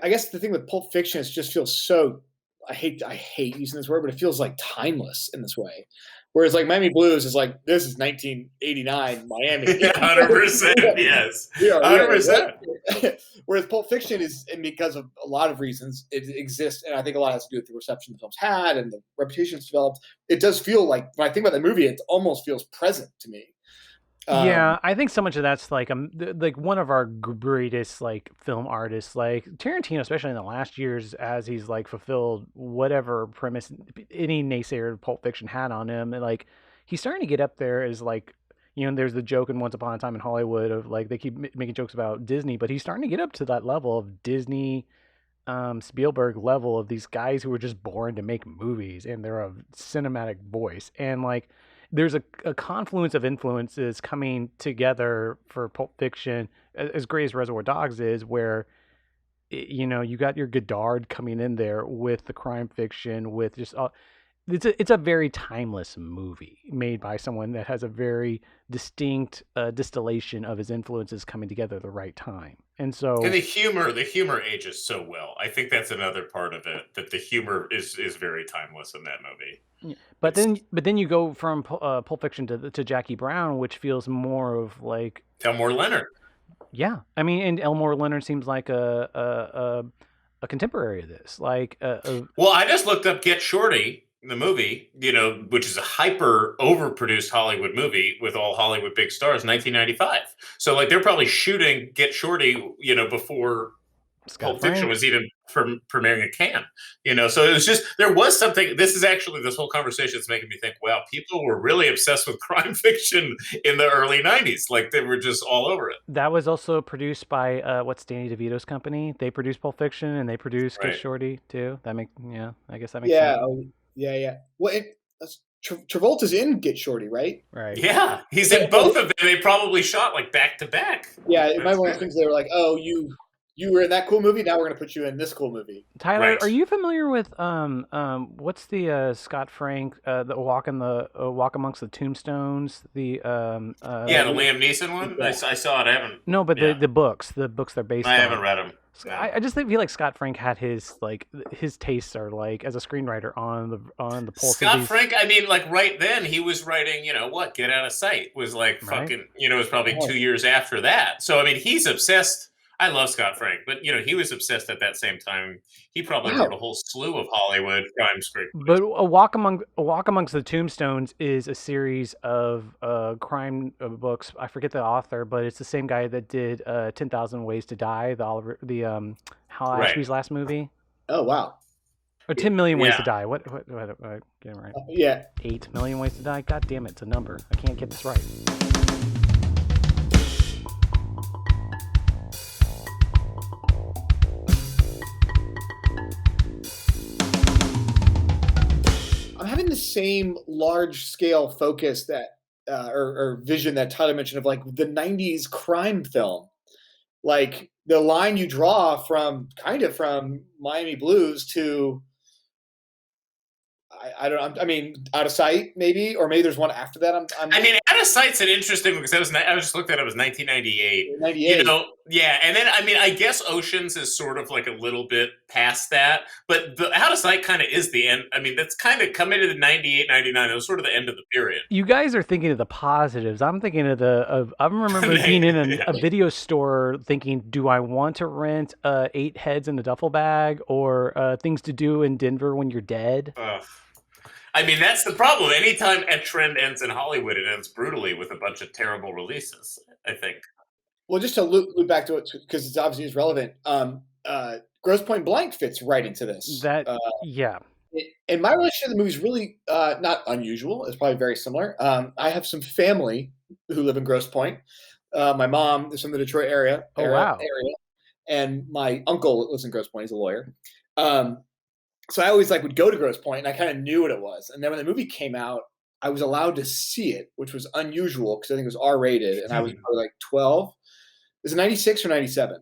I guess the thing with Pulp Fiction is it just feels so, I hate using this word, but it feels, like, timeless in this way. Whereas like Miami Blues is like, this is 1989 Miami. 100%, yes. 100%. Whereas Pulp Fiction is, and because of a lot of reasons, it exists, and I think a lot has to do with the reception the film's had and the reputation it's developed. It does feel like, when I think about the movie, it almost feels present to me. Yeah, I think so much of that's like one of our greatest like film artists, like Tarantino, especially in the last years, as he's like fulfilled whatever premise any naysayer Pulp Fiction had on him, and like he's starting to get up there as like, there's the joke in Once Upon a Time in Hollywood of like they keep making jokes about Disney, but he's starting to get up to that level of Disney, Spielberg level of these guys who were just born to make movies and they're a cinematic voice, and like. There's a confluence of influences coming together for Pulp Fiction, as great as Reservoir Dogs is, where, you got your Godard coming in there with the crime fiction, with just, it's a very timeless movie made by someone that has a very distinct distillation of his influences coming together at the right time. And so, and the humor ages so well. I think that's another part of it, that the humor is very timeless in that movie. Yeah. But then you go from Pulp Fiction to Jackie Brown, which feels more of like Elmore Leonard. Yeah, I mean, and Elmore Leonard seems like a contemporary of this. Like, well, I just looked up Get Shorty, the movie, which is a hyper overproduced Hollywood movie with all Hollywood big stars, 1995. So like they're probably shooting Get Shorty, before Pulp Fiction was even premiering in Cannes, so it was just, there was something, this whole conversation is making me think, wow, people were really obsessed with crime fiction in the early 90s. Like they were just all over it. That was also produced by, what's Danny DeVito's company? They produced Pulp Fiction and they produced Get Shorty too. I guess that makes sense. Yeah. Well, Travolta's in Get Shorty, right? Right. Yeah, he's in both of them. They probably shot like back to back. Yeah, it might be one of those things they were like, oh, you were in that cool movie. Now we're going to put you in this cool movie. Tyler, Are you familiar with what's the Scott Frank the Walk Amongst the Tombstones? The the Liam Neeson one. I saw it. I haven't. No, but the books they're based on. I haven't read them. No. I just feel like Scott Frank had his tastes are like as a screenwriter on the pulse. Scott Frank, I mean, like right then he was writing, Get Out of Sight was like fucking, it was probably 2 years after that. So I mean, he's obsessed. I love Scott Frank, but he was obsessed at that same time. He probably Wow. wrote a whole slew of Hollywood crime screenplays. But A Walk Amongst the Tombstones is a series of crime books. I forget the author, but it's the same guy that did 10,000 Ways to Die, the Hal Right. Ashby's last movie. Oh, wow. Or 10 Million Ways to Yeah. Die. What get it right. Yeah. 8 million ways to die. God damn it, it's a number. I can't get this right. I'm having the same large scale focus that or vision that Tyler mentioned of like the 90s crime film. Like the line you draw from Miami Blues to I don't know. I mean, Out of Sight, maybe, or maybe there's one after that. I mean, Out of Sight's an interesting because I just looked at it was 1998. 98. Yeah, and then I guess Oceans is sort of like a little bit past that, but the Out of Sight kind of is the end. I mean, that's kind of coming to the 98, 99. It was sort of the end of the period. You guys are thinking of the positives. I'm thinking of I remember being in a video store thinking, do I want to rent 8 Heads in a Duffel Bag or Things to Do in Denver When You're Dead? I mean, that's the problem. Anytime a trend ends in Hollywood, it ends brutally with a bunch of terrible releases, I think. Well, just to loop back to it, because it's obviously is relevant. Grosse Pointe Blank fits right into this. Yeah. And my relationship to the movie is really not unusual. It's probably very similar. I have some family who live in Grosse Pointe. My mom is from the Detroit area. Wow. And my uncle lives in Grosse Pointe. He's a lawyer. So I always would go to Grosse Pointe, and I kind of knew what it was. And then when the movie came out, I was allowed to see it, which was unusual because I think it was R-rated, and I was probably 12. Is it 96 or 97?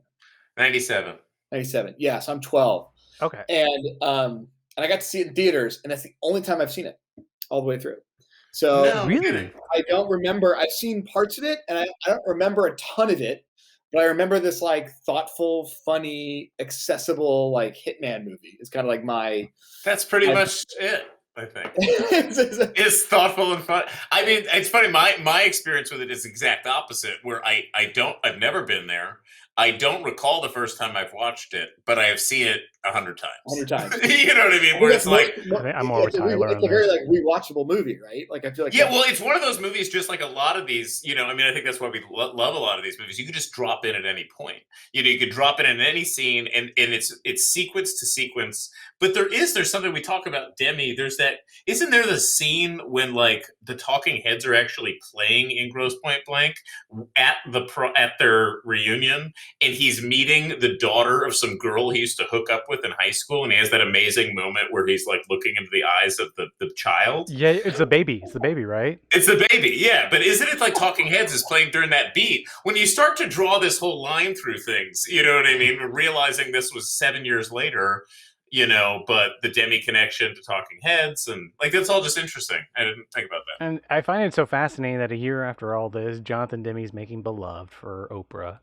97. 97. Yeah, so I'm 12. Okay. And I got to see it in theaters, and that's the only time I've seen it all the way through. So No, really, I don't remember. I've seen parts of it, and I don't remember a ton of it. But I remember this thoughtful, funny, accessible hitman movie. It's kind of like my. That's pretty much it, I think. It's thoughtful and fun. I mean, it's funny. My experience with it is the exact opposite. Where I've never been there. I don't recall the first time I've watched it, but I have seen it 100 times. 100 times. You know what I mean? Where it's I'm more with Tyler. It's a very rewatchable movie, right? I feel like well, it's one of those movies. Just like a lot of these, I mean, I think that's why we love a lot of these movies. You could just drop in at any point. You could drop in any scene, and it's sequence to sequence. But there's something we talk about Demme. Isn't there the scene when the talking heads are actually playing in Grosse Pointe Blank at their reunion? And he's meeting the daughter of some girl he used to hook up with in high school, and he has that amazing moment where he's looking into the eyes of the child. Yeah, it's the baby. It's the baby, right? It's the baby, yeah. But isn't it like Talking Heads is playing during that beat? When you start to draw this whole line through things, you know what I mean? Realizing this was 7 years later, but the Demme connection to Talking Heads, and that's all just interesting. I didn't think about that. And I find it so fascinating that a year after all this, Jonathan Demme's making Beloved for Oprah.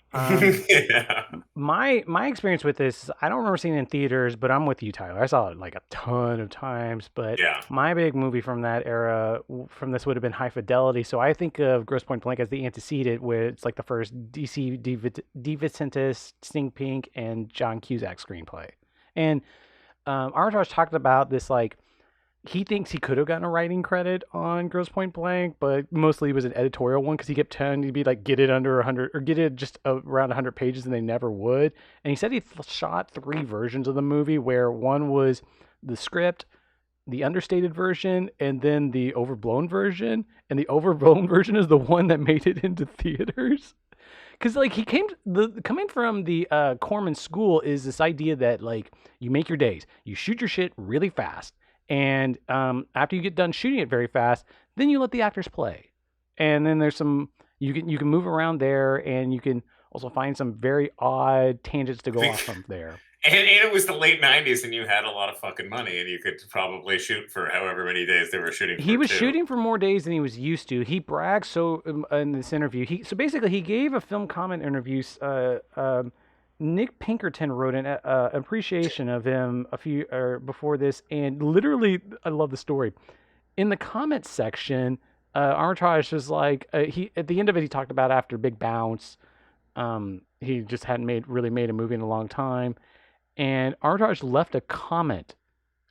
Yeah. My experience with this, I don't remember seeing it in theaters, but I'm with you, Tyler. I saw it a ton of times. But yeah. My big movie from that era, from this would have been High Fidelity. So I think of Grosse Pointe Blank as the antecedent, where it's the first DC DeVincentis, Sting Pink, and John Cusack screenplay. And Armitage talked about this he thinks he could have gotten a writing credit on Grosse Pointe Blank, but mostly it was an editorial one because he kept telling to be get it under 100 or get it just around 100 pages, and they never would. And he said he shot 3 versions of the movie, where one was the script, the understated version, and then the overblown version. And the overblown version is the one that made it into theaters. Because coming from the Corman school is this idea that you make your days, you shoot your shit really fast, and after you get done shooting it very fast, then you let the actors play, and then there's some you can move around there, and you can also find some very odd tangents to go off from there. And it was the late 90s, and you had a lot of fucking money, and you could probably shoot for however many days they were shooting for. He was shooting for more days than he was used to. He brags in this interview. He gave a film comment interview. Nick Pinkerton wrote an appreciation of him before this, and literally, I love the story. In the comments section, Armitage was at the end of it, he talked about after Big Bounce. He just hadn't really made a movie in a long time, and Armitage left a comment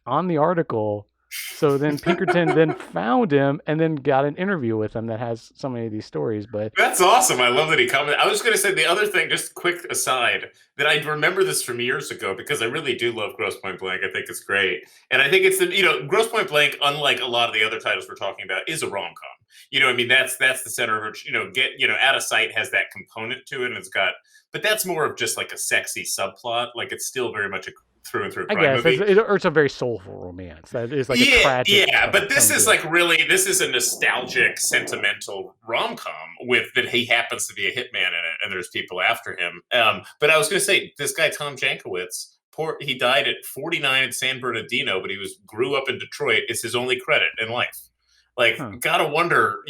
on the article. So then Pinkerton then found him and then got an interview with him that has so many of these stories. But That's awesome. I love that he commented. I was going to say the other thing, just quick aside, that I remember this from years ago because I really do love Grosse Point Blank. I think it's great. And I think it's Grosse Point Blank, unlike a lot of the other titles we're talking about, is a rom-com. I mean, that's the center of it. Out of Sight has that component to it, and but that's more of just like a sexy subplot. Like it's still very much a through and through I crime guess movie. it's a very soulful romance. That is like a tragic. Yeah, but this is this is a nostalgic, sentimental rom-com with that he happens to be a hitman in it, and there's people after him. But I was going to say, this guy Tom Jankowicz, he died at 49 in San Bernardino, but he grew up in Detroit. It's his only credit in life. Like, gotta wonder,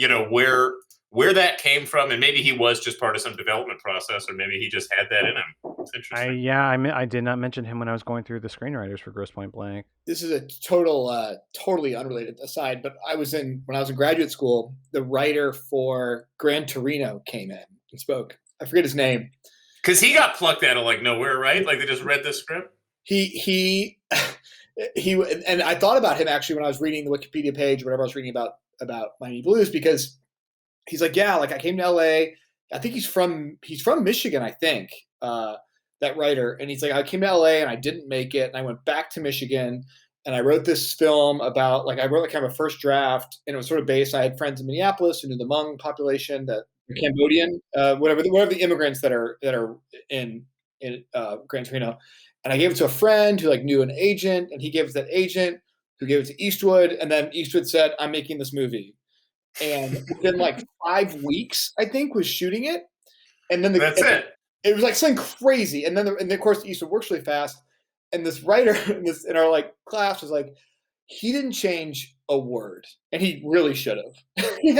where that came from, and maybe he was just part of some development process, or maybe he just had that in him. It's interesting. I did not mention him when I was going through the screenwriters for Grosse Point Blank. This is a totally unrelated aside, but when I was in graduate school, the writer for Gran Torino came in and spoke. I forget his name. Because he got plucked out of like nowhere, right? Like they just read the script. He and I thought about him actually when I was reading the Wikipedia page, whatever I was reading about Miami Blues, because he's like, yeah, like I came to LA. I think he's from Michigan, I think, that writer. And he's like, I came to LA and I didn't make it. And I went back to Michigan and I wrote this film about, I wrote kind of a first draft, and it was sort of based. I had friends in Minneapolis who knew the Hmong population, the Cambodian, whatever the immigrants that are in Gran Torino. And I gave it to a friend who knew an agent, and he gave it to that agent who gave it to Eastwood. And then Eastwood said, I'm making this movie. And within 5 weeks, I think, was shooting it. And then that's it. It was something crazy. And then, of course, Eastwood works really fast. And this writer in our class was like, he didn't change a word, and he really should have.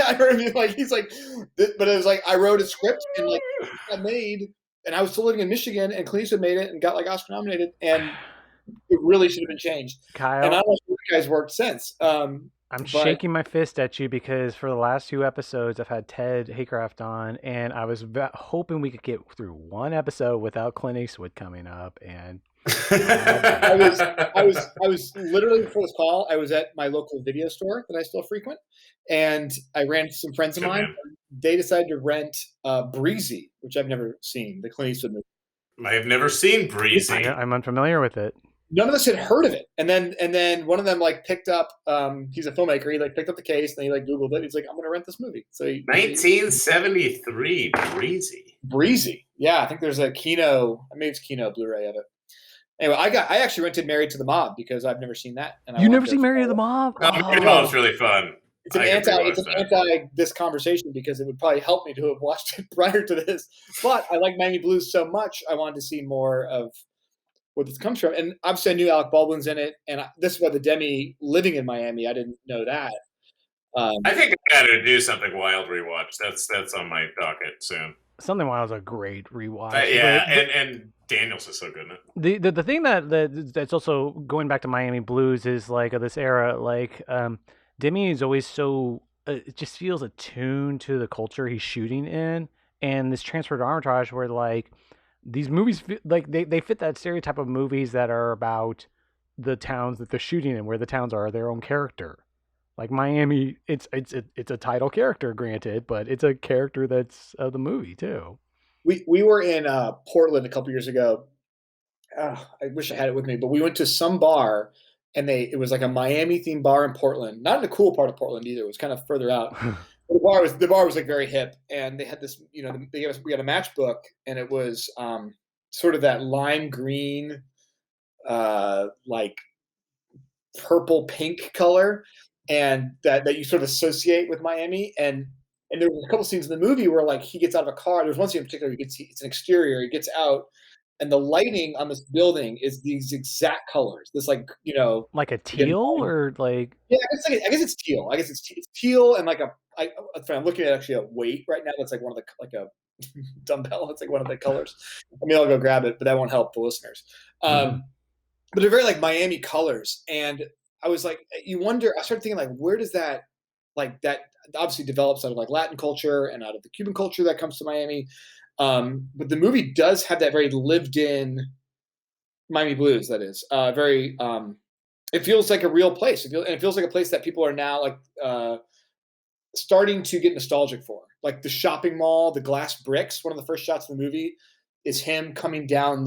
I heard him he's like, but it was I wrote a script and it got made, and I was still living in Michigan, and Clint Eastwood made it and got Oscar nominated, and it really should have been changed. Kyle, and I don't know if you guys worked since. I'm shaking my fist at you because for the last 2 episodes, I've had Ted Haycraft on, and I was hoping we could get through one episode without Clint Eastwood coming up. And I was literally, before this call, I was at my local video store that I still frequent, and I ran into some friends of mine. They decided to rent Breezy, which I've never seen, the Clint Eastwood movie. I have never seen Breezy. I'm unfamiliar with it. None of us had heard of it, and then one of them picked up. He's a filmmaker. He picked up the case, and he Googled it. He's like, I'm going to rent this movie. So 1973, Breezy. Breezy, yeah. I think there's a Kino, maybe it's Kino Blu-ray of it. Anyway, I actually rented Married to the Mob because I've never seen that. And you never seen Married to the Mob? Oh, Married to the Mob's really fun. It's an anti this conversation because it would probably help me to have watched it prior to this. But I like Miami Blues so much, I wanted to see more of what this comes from. And obviously I knew Alec Baldwin's in it, and this is why the Demme living in Miami. I didn't know that. I think I got to do Something Wild rewatch. That's on my docket soon. Something Wild is a great rewatch. And Daniels is so good in it. The thing that's also going back to Miami Blues is this era. Demme is always so it just feels attuned to the culture he's shooting in, and this transfer to Armitage where these movies they fit that stereotype of movies that are about the towns that they're shooting in, where the towns are their own character. Like Miami, it's a title character, granted, but it's a character that's of the movie too. We were in Portland a couple years ago. I wish I had it with me, but we went to some bar, and it was a Miami themed bar in Portland. Not in a cool part of Portland either. It was kind of further out. The bar was very hip, and they had this. We had a matchbook, and it was sort of that lime green, purple pink color. And that you sort of associate with Miami, and there was a couple scenes in the movie where he gets out of a car. There's one scene in particular. It's an exterior. He gets out, and the lighting on this building is these exact colors. This like a teal or yeah, I guess it's teal. I guess it's teal and I'm looking at actually a weight right now. That's one of the a dumbbell. It's one of the colors. I mean, I'll go grab it, but that won't help the listeners. But they're very Miami colors, and I was you wonder. I started thinking where does that that obviously develops out of Latin culture and out of the Cuban culture that comes to Miami. But the movie does have that very lived-in Miami Blues. That is very. It feels like a real place. It feels like a place that people are now like starting to get nostalgic for. Like the shopping mall, the glass bricks. One of the first shots of the movie is him coming down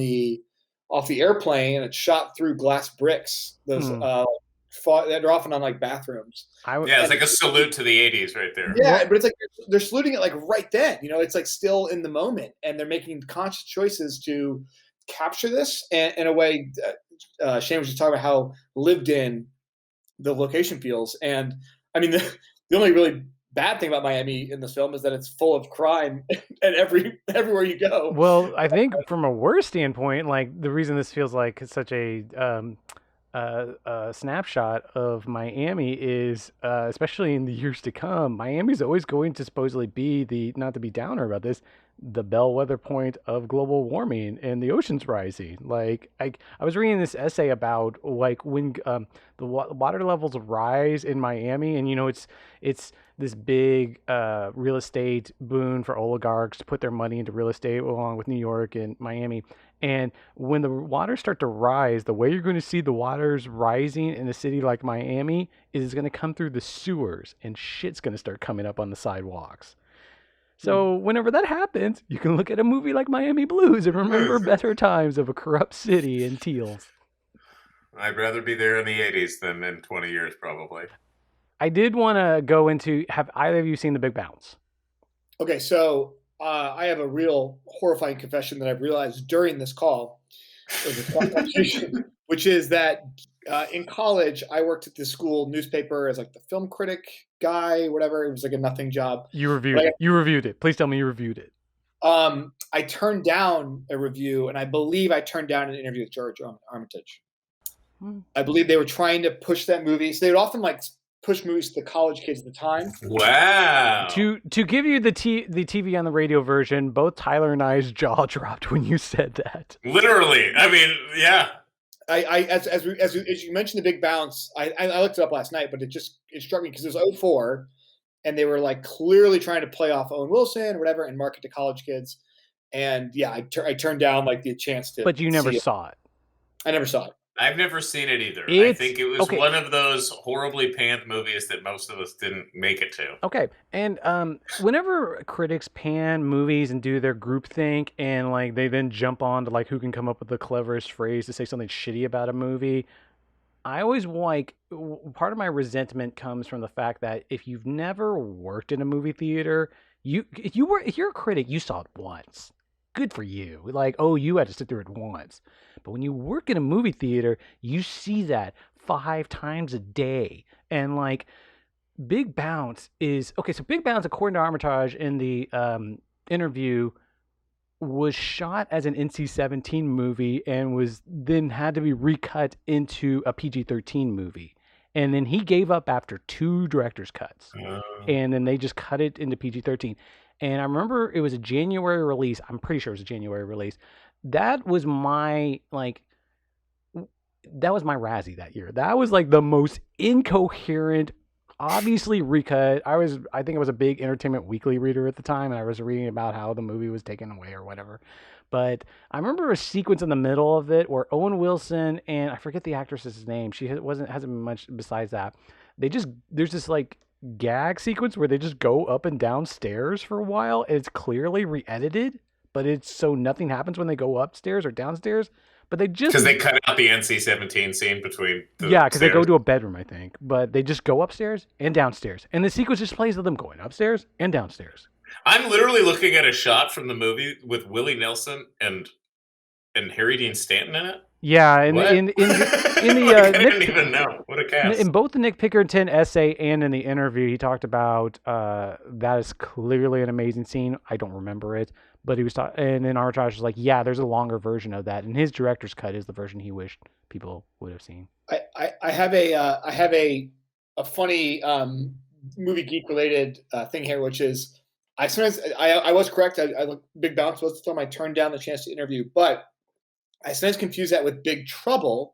off the airplane, and it's shot through glass bricks. Those that are often on like bathrooms. It's like a salute to the 80s right there. Yeah, but it's like they're saluting it like right then. It's like still in the moment, and they're making conscious choices to capture this in a way. Shane was just talking about how lived in the location feels, and I mean the only really bad thing about Miami in this film is that it's full of crime and everywhere you go. Well, I think from a worse standpoint, like the reason this feels like such a snapshot of Miami is, especially in the years to come, Miami's always going to supposedly be not to be downer about this, the bellwether point of global warming and the oceans rising. Like I was reading this essay about like when the water levels rise in Miami, and it's this big real estate boon for oligarchs to put their money into real estate along with New York and Miami. And when the waters start to rise, the way you're going to see the waters rising in a city like Miami is going to come through the sewers, and shit's going to start coming up on the sidewalks. So whenever that happens, you can look at a movie like Miami Blues and remember better times of a corrupt city in teals. I'd rather be there in the 80s than in 20 years, probably. I did want to go into, have either of you seen The Big Bounce? Okay, so I have a real horrifying confession that I've realized during this call, which is that in college, I worked at the school newspaper as like the film critic guy, whatever. It was like a nothing job. You reviewed it. You reviewed it. Please tell me you reviewed it. I turned down a review, and I believe I turned down an interview with George Armitage. I believe they were trying to push that movie. So they would often like push movies to the college kids at the time. Wow. To give you the TV on the radio version, both Tyler and I's jaw dropped when you said that. Literally. I mean, yeah. As you mentioned The Big Bounce, I looked it up last night, but it struck me because it was 2004, and they were like clearly trying to play off Owen Wilson or whatever and market to college kids. And yeah, I turned down like the chance to. But you never saw it. I never saw it. I've never seen it either. I think it was one of those horribly panned movies that most of us didn't make it to. Okay. And whenever critics pan movies and do their groupthink and like they then jump on to like who can come up with the cleverest phrase to say something shitty about a movie, I always like, part of my resentment comes from the fact that if you've never worked in a movie theater, if you're a critic, you saw it once. Good for you. Like, oh, you had to sit through it once. But when you work in a movie theater, you see that 5 times a day. And like, Big Bounce is okay. So Big Bounce, according to Armitage in the interview, was shot as an NC-17 movie and was then had to be recut into a PG-13 movie. And then he gave up after 2 director's cuts. And then they just cut it into PG-13. And I remember it was a January release. I'm pretty sure it was a January release. That was my Razzie that year. That was like the most incoherent, obviously recut. I think I was a big Entertainment Weekly reader at the time, and I was reading about how the movie was taken away or whatever. But I remember a sequence in the middle of it where Owen Wilson and I forget the actress's name. She hasn't been much besides that. There's this like gag sequence where they just go up and down stairs for a while, and it's clearly re-edited, but it's so nothing happens when they go upstairs or downstairs. But they just because they cut out the NC-17 scene between because they go to a bedroom, I think, but they just go upstairs and downstairs, and the sequence just plays of them going upstairs and downstairs. I'm literally looking at a shot from the movie with Willie Nelson and Harry Dean Stanton in it. Yeah, in the I didn't even know what a cast. In both the Nick Pickerton essay and in the interview, he talked about that is clearly an amazing scene. I don't remember it, but he was talking, and then Armitage was like, "Yeah, there's a longer version of that, and his director's cut is the version he wished people would have seen." I have a funny movie geek related thing here, which is I was correct. Big Bounce was the film I turned down the chance to interview, but I sometimes confuse that with Big Trouble,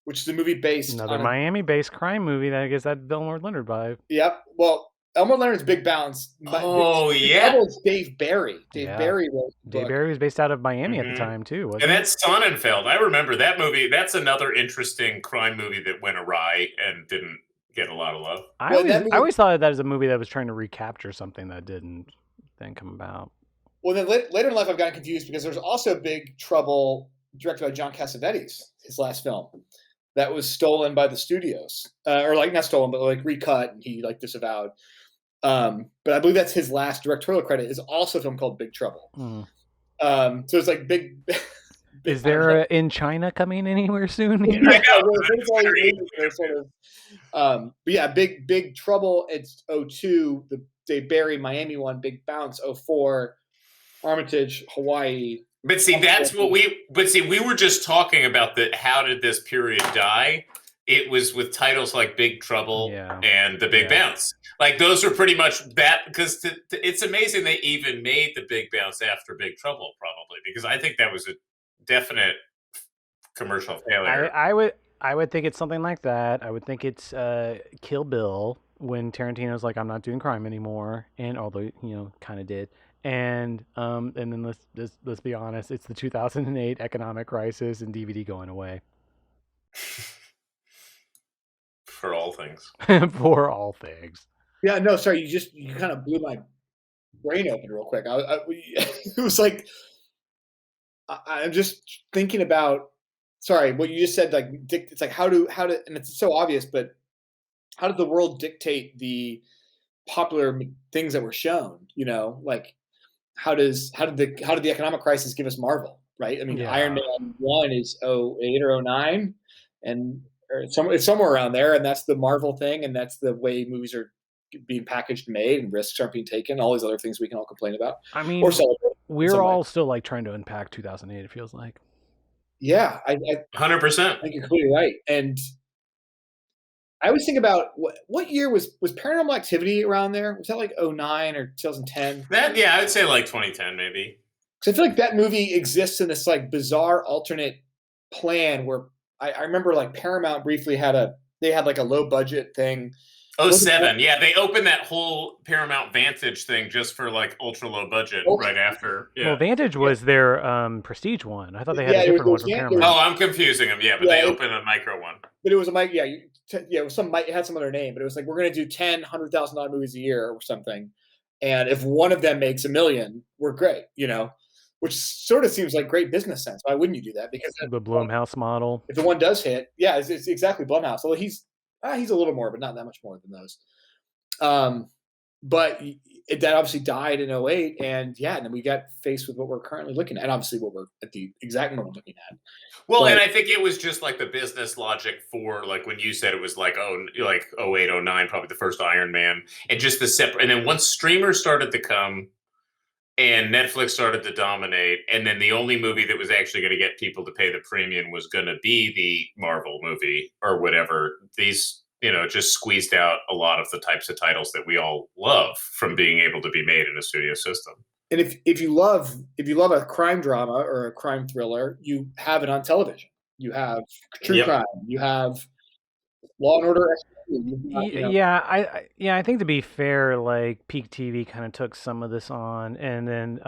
which is a movie based another Miami-based crime movie that I guess that Bill Lord Leonard vibe. Yep. Well, Elmore Leonard's Big Bounce. Yeah. That was Dave Barry. Dave Barry wrote the book. Dave Barry was based out of Miami at the time too, wasn't and that's Sonnenfeld. I remember that movie. That's another interesting crime movie that went awry and didn't get a lot of love. I always thought of that as a movie that was trying to recapture something that didn't then come about. Well, then later in life, I've gotten confused because there's also Big Trouble, directed by John Cassavetes, his last film, that was stolen by the studios, or like not stolen, but like recut, and he like disavowed. But I believe that's his last directorial credit. Is also a film called Big Trouble. So it's like big. Is there a In China coming anywhere soon? But yeah, Big Trouble. It's 2002. The Dave Barry Miami one. Big Bounce 2004. Armitage Hawaii. But see, that's what we. But see, we were just talking about how did this period die? It was with titles like Big Trouble and The Big Bounce. Like those are pretty much that, because it's amazing they even made The Big Bounce after Big Trouble, probably, because I think that was a definite commercial failure. I would think it's something like that. I would think it's Kill Bill when Tarantino's like, I'm not doing crime anymore, and although kind of did. And then let's be honest, it's the 2008 economic crisis and DVD going away. For all things. For all things. Yeah, no, sorry, you kind of blew my brain open real quick. It was like I'm just thinking about. Sorry, what you just said. Like, it's like how do, and it's so obvious, but how did the world dictate the popular things that were shown? Like how did the economic crisis give us Marvel? Right? I mean, Iron Man 1 is 2008 or 2009, and it's somewhere around there, and that's the Marvel thing, and that's the way movies are being packaged and made, and risks aren't being taken. All these other things we can all complain about. I mean, we're all still like trying to unpack 2008. It feels like. Yeah, I 100%. I think you're completely right. And I always think about what year was Paranormal Activity around there? Was that like 2009 or 2010? I'd say like 2010 maybe. Because I feel like that movie exists in this like bizarre alternate plan where I remember like Paramount briefly had like a low budget thing. 2007, they opened that whole Paramount Vantage thing just for like ultra low budget right after. Yeah. Well, Vantage was their Prestige one. I thought they had a different one from Paramount. Oh, I'm confusing them. Yeah, but they opened a micro one. But it was a mic. It was it had some other name, but it was like we're going to do 10 $100,000 movies a year or something, and if one of them makes $1 million, we're great. Which sort of seems like great business sense. Why wouldn't you do that? Because the Blumhouse model. If the one does hit, it's exactly Blumhouse. Well, he's a little more, but not that much more than those. But that obviously died in 2008, and then we got faced with what we're currently looking at, and obviously what we're at the exact moment looking at. Well, and I think it was just like the business logic for like when you said it was like 08, 09, probably the first Iron Man, and just the separate. And then once streamers started to come, and Netflix started to dominate, and then the only movie that was actually going to get people to pay the premium was going to be the Marvel movie or whatever. These, just squeezed out a lot of the types of titles that we all love from being able to be made in a studio system. And if you love a crime drama or a crime thriller, you have it on television. You have true crime. You have Law and Order. I think to be fair, like Peak TV kind of took some of this on, and then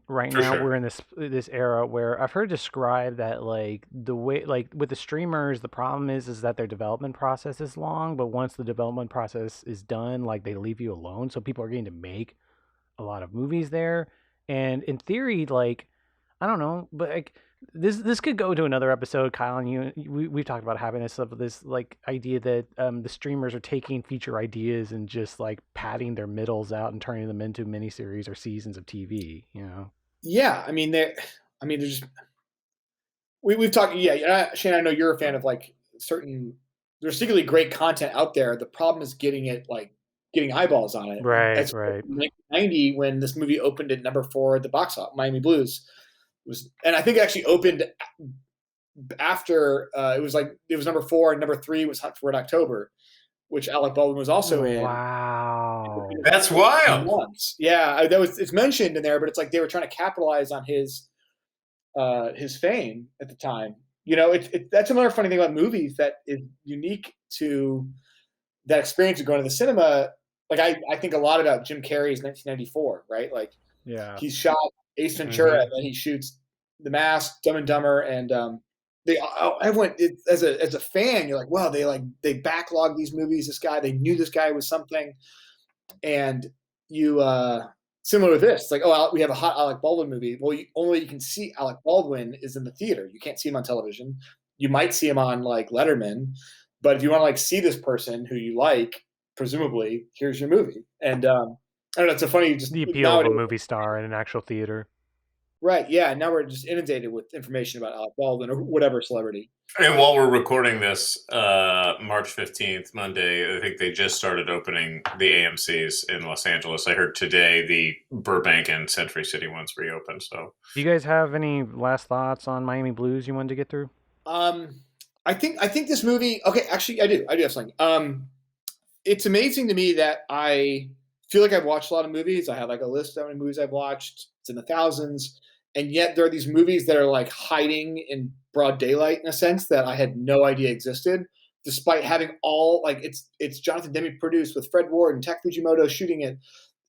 right now we're in this era where I've heard described that like the way like with the streamers, the problem is that their development process is long, but once the development process is done, like they leave you alone, so people are getting to make a lot of movies there, and in theory, like I don't know, but like. This could go to another episode, Kyle, and we've talked about having this like idea that the streamers are taking feature ideas and just like padding their middles out and turning them into miniseries or seasons of TV. Yeah, I mean there's we've talked. Yeah, Shane, I know you're a fan of like certain. There's particularly great content out there. The problem is getting eyeballs on it. Right. That's right. 1990 when this movie opened at number 4 at the box office, Miami Blues. And I think it actually opened after it was number 4 and number 3 was Hunt for Red October, which Alec Baldwin was also in. Wow, that's wild. Yeah, it's mentioned in there, but it's like they were trying to capitalize on his fame at the time. That's another funny thing about movies that is unique to that experience of going to the cinema. like I think a lot about Jim Carrey's 1994, right? Like Yeah. he shot Ace Ventura, and then he shoots The Mask, Dumb and Dumber, and everyone as a fan, you're like, wow, they backlogged these movies. This guy, they knew this guy was something, and you similar with this, like, oh, we have a hot Alec Baldwin movie. Well, only way you can see Alec Baldwin is in the theater. You can't see him on television. You might see him on like Letterman, but if you want to like see this person who you like, presumably, here's your movie. And I don't know. It's a funny just The appeal of a movie star in an actual theater. Right. Yeah. Now we're just inundated with information about Alec Baldwin or whatever celebrity. And while we're recording this, March 15th, Monday, I think they just started opening the AMCs in Los Angeles. I heard today the Burbank and Century City ones reopened. So, do you guys have any last thoughts on Miami Blues you wanted to get through? I think this movie. Okay, actually, I do have something. It's amazing to me that I feel like I've watched a lot of movies. I have like a list of how many movies I've watched. It's in the thousands. And yet there are these movies that are like hiding in broad daylight in a sense that I had no idea existed, despite having all like it's Jonathan Demme-produced with Fred Ward and Tak Fujimoto shooting it,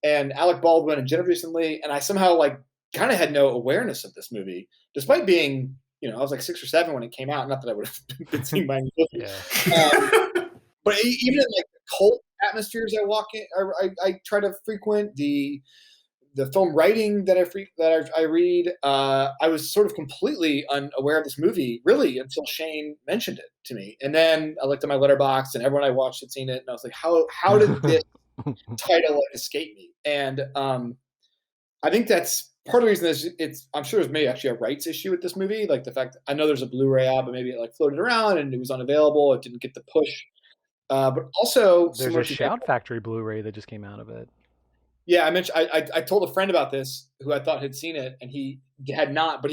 and Alec Baldwin and Jennifer Jason Leigh, and I somehow like kind of had no awareness of this movie, despite being, I was like 6 or 7 when it came out. Not that I would have been seeing my movie. But even in like the cult atmospheres I try to frequent, the film writing that I read, I was sort of completely unaware of this movie really until Shane mentioned it to me, and then I looked at my letterbox and everyone I watched had seen it, and I was like, how did this title escape me? And I think that's part of the reason I'm sure there's maybe actually a rights issue with this movie, like the fact I know there's a Blu-ray out, but maybe it like floated around and it was unavailable. It didn't get the push. But also there's a Shout Factory Blu-ray that just came out of it. Yeah, I mentioned I told a friend about this who I thought had seen it, and he had not, but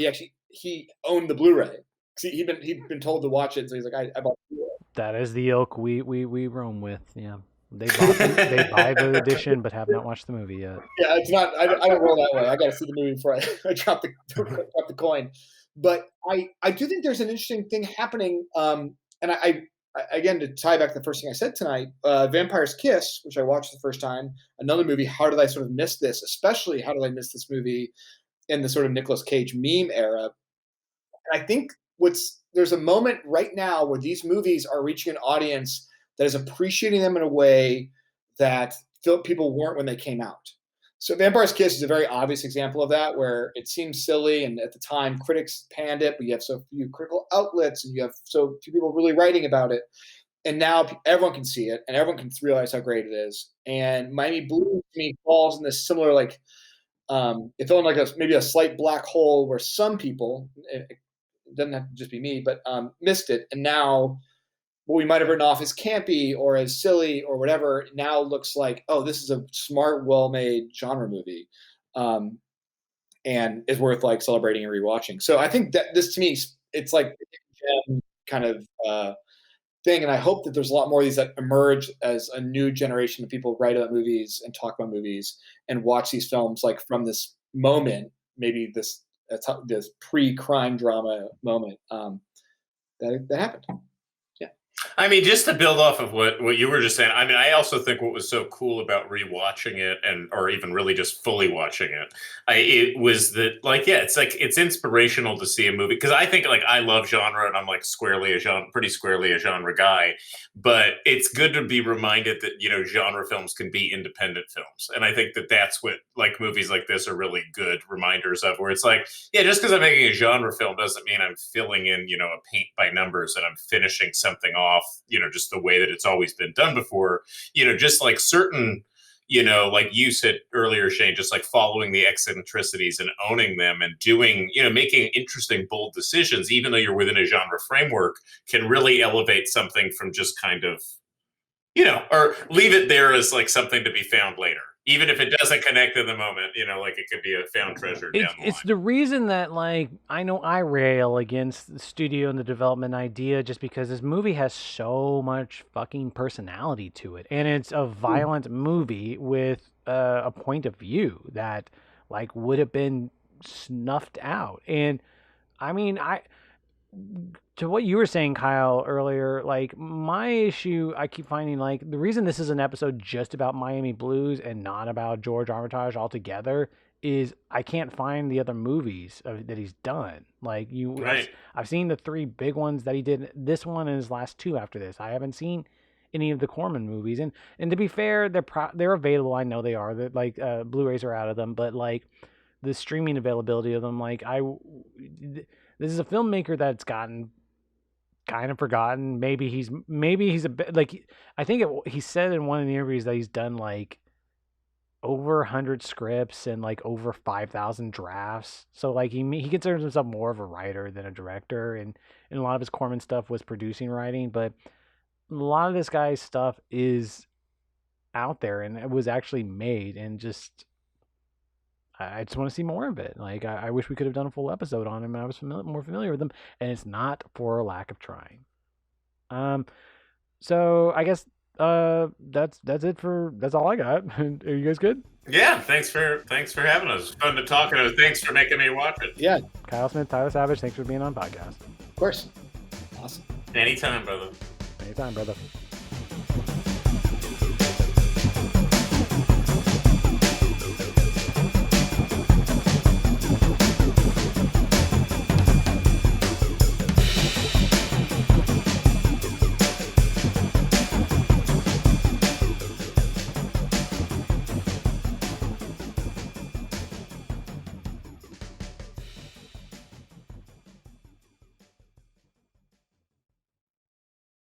he owned the Blu-ray. He'd been told to watch it, so he's like, I bought the Blu-ray. That is the ilk we roam with. Yeah, they buy the edition, but have not watched the movie yet. Yeah, it's not. I don't roll that way. I got to see the movie before I drop the coin. But I do think there's an interesting thing happening. And I again, to tie back to the first thing I said tonight, Vampire's Kiss, which I watched the first time, another movie. How did I sort of miss this? Especially, how did I miss this movie in the sort of Nicolas Cage meme era? And I think there's a moment right now where these movies are reaching an audience that is appreciating them in a way that people weren't when they came out. So Vampire's Kiss is a very obvious example of that, where it seems silly, and at the time critics panned it, but you have so few critical outlets, and you have so few people really writing about it. And now everyone can see it, and everyone can realize how great it is. And Miami Blues, to me, falls in this similar, like, it fell in like maybe a slight black hole where some people, it doesn't have to just be me, but missed it. And now what we might have written off as campy or as silly or whatever now looks like, oh, this is a smart, well-made genre movie, and is worth like celebrating and rewatching. So I think that this, to me, it's like a kind of thing, and I hope that there's a lot more of these that emerge as a new generation of people write about movies and talk about movies and watch these films like from this moment, maybe this pre-crime drama moment that happened. I mean, just to build off of what you were just saying, I mean, I also think what was so cool about rewatching it or even really just fully watching it, it was that, like, yeah, it's inspirational to see a movie, because I think, like, I love genre and I'm like pretty squarely a genre guy, but it's good to be reminded that, genre films can be independent films. And I think that that's what, like, movies like this are really good reminders of, where it's like, yeah, just because I'm making a genre film doesn't mean I'm filling in, a paint by numbers and I'm finishing something off, just the way that it's always been done before, just like certain, like you said earlier, Shane, just like following the eccentricities and owning them and doing, making interesting, bold decisions, even though you're within a genre framework, can really elevate something from just kind of, or leave it there as like something to be found later. Even if it doesn't connect in the moment, like it could be a found treasure down the line. It's the reason that, like, I know I rail against the studio and the development idea, just because this movie has so much fucking personality to it. And it's a violent movie with a point of view that, like, would have been snuffed out. And, I mean, to what you were saying, Kyle, earlier, like my issue, I keep finding like the reason this is an episode just about Miami Blues and not about George Armitage altogether is I can't find the other movies that he's done. Like Right. I've seen the 3 big ones that he did. This one and his last 2 after this. I haven't seen any of the Corman movies, and to be fair, they're available. I know they are. They're like Blu-rays are out of them, but like the streaming availability of them, like this is a filmmaker that's gotten kind of forgotten. Maybe he's a bit like I think he said in one of the interviews that he's done like over 100 scripts and like over 5,000 drafts. So like he considers himself more of a writer than a director, and a lot of his Corman stuff was producing writing, but a lot of this guy's stuff is out there and it was actually made, and just I just want to see more of it. Like I wish we could have done a full episode on him. I was more familiar with him, and it's not for a lack of trying. So I guess that's all I got. Are you guys good? Yeah, thanks for having us. Fun to talk, and thanks for making me watch it. Yeah, Kyle Smith, Tyler Savage, thanks for being on podcast. of course. Awesome. Anytime, brother. Anytime, brother.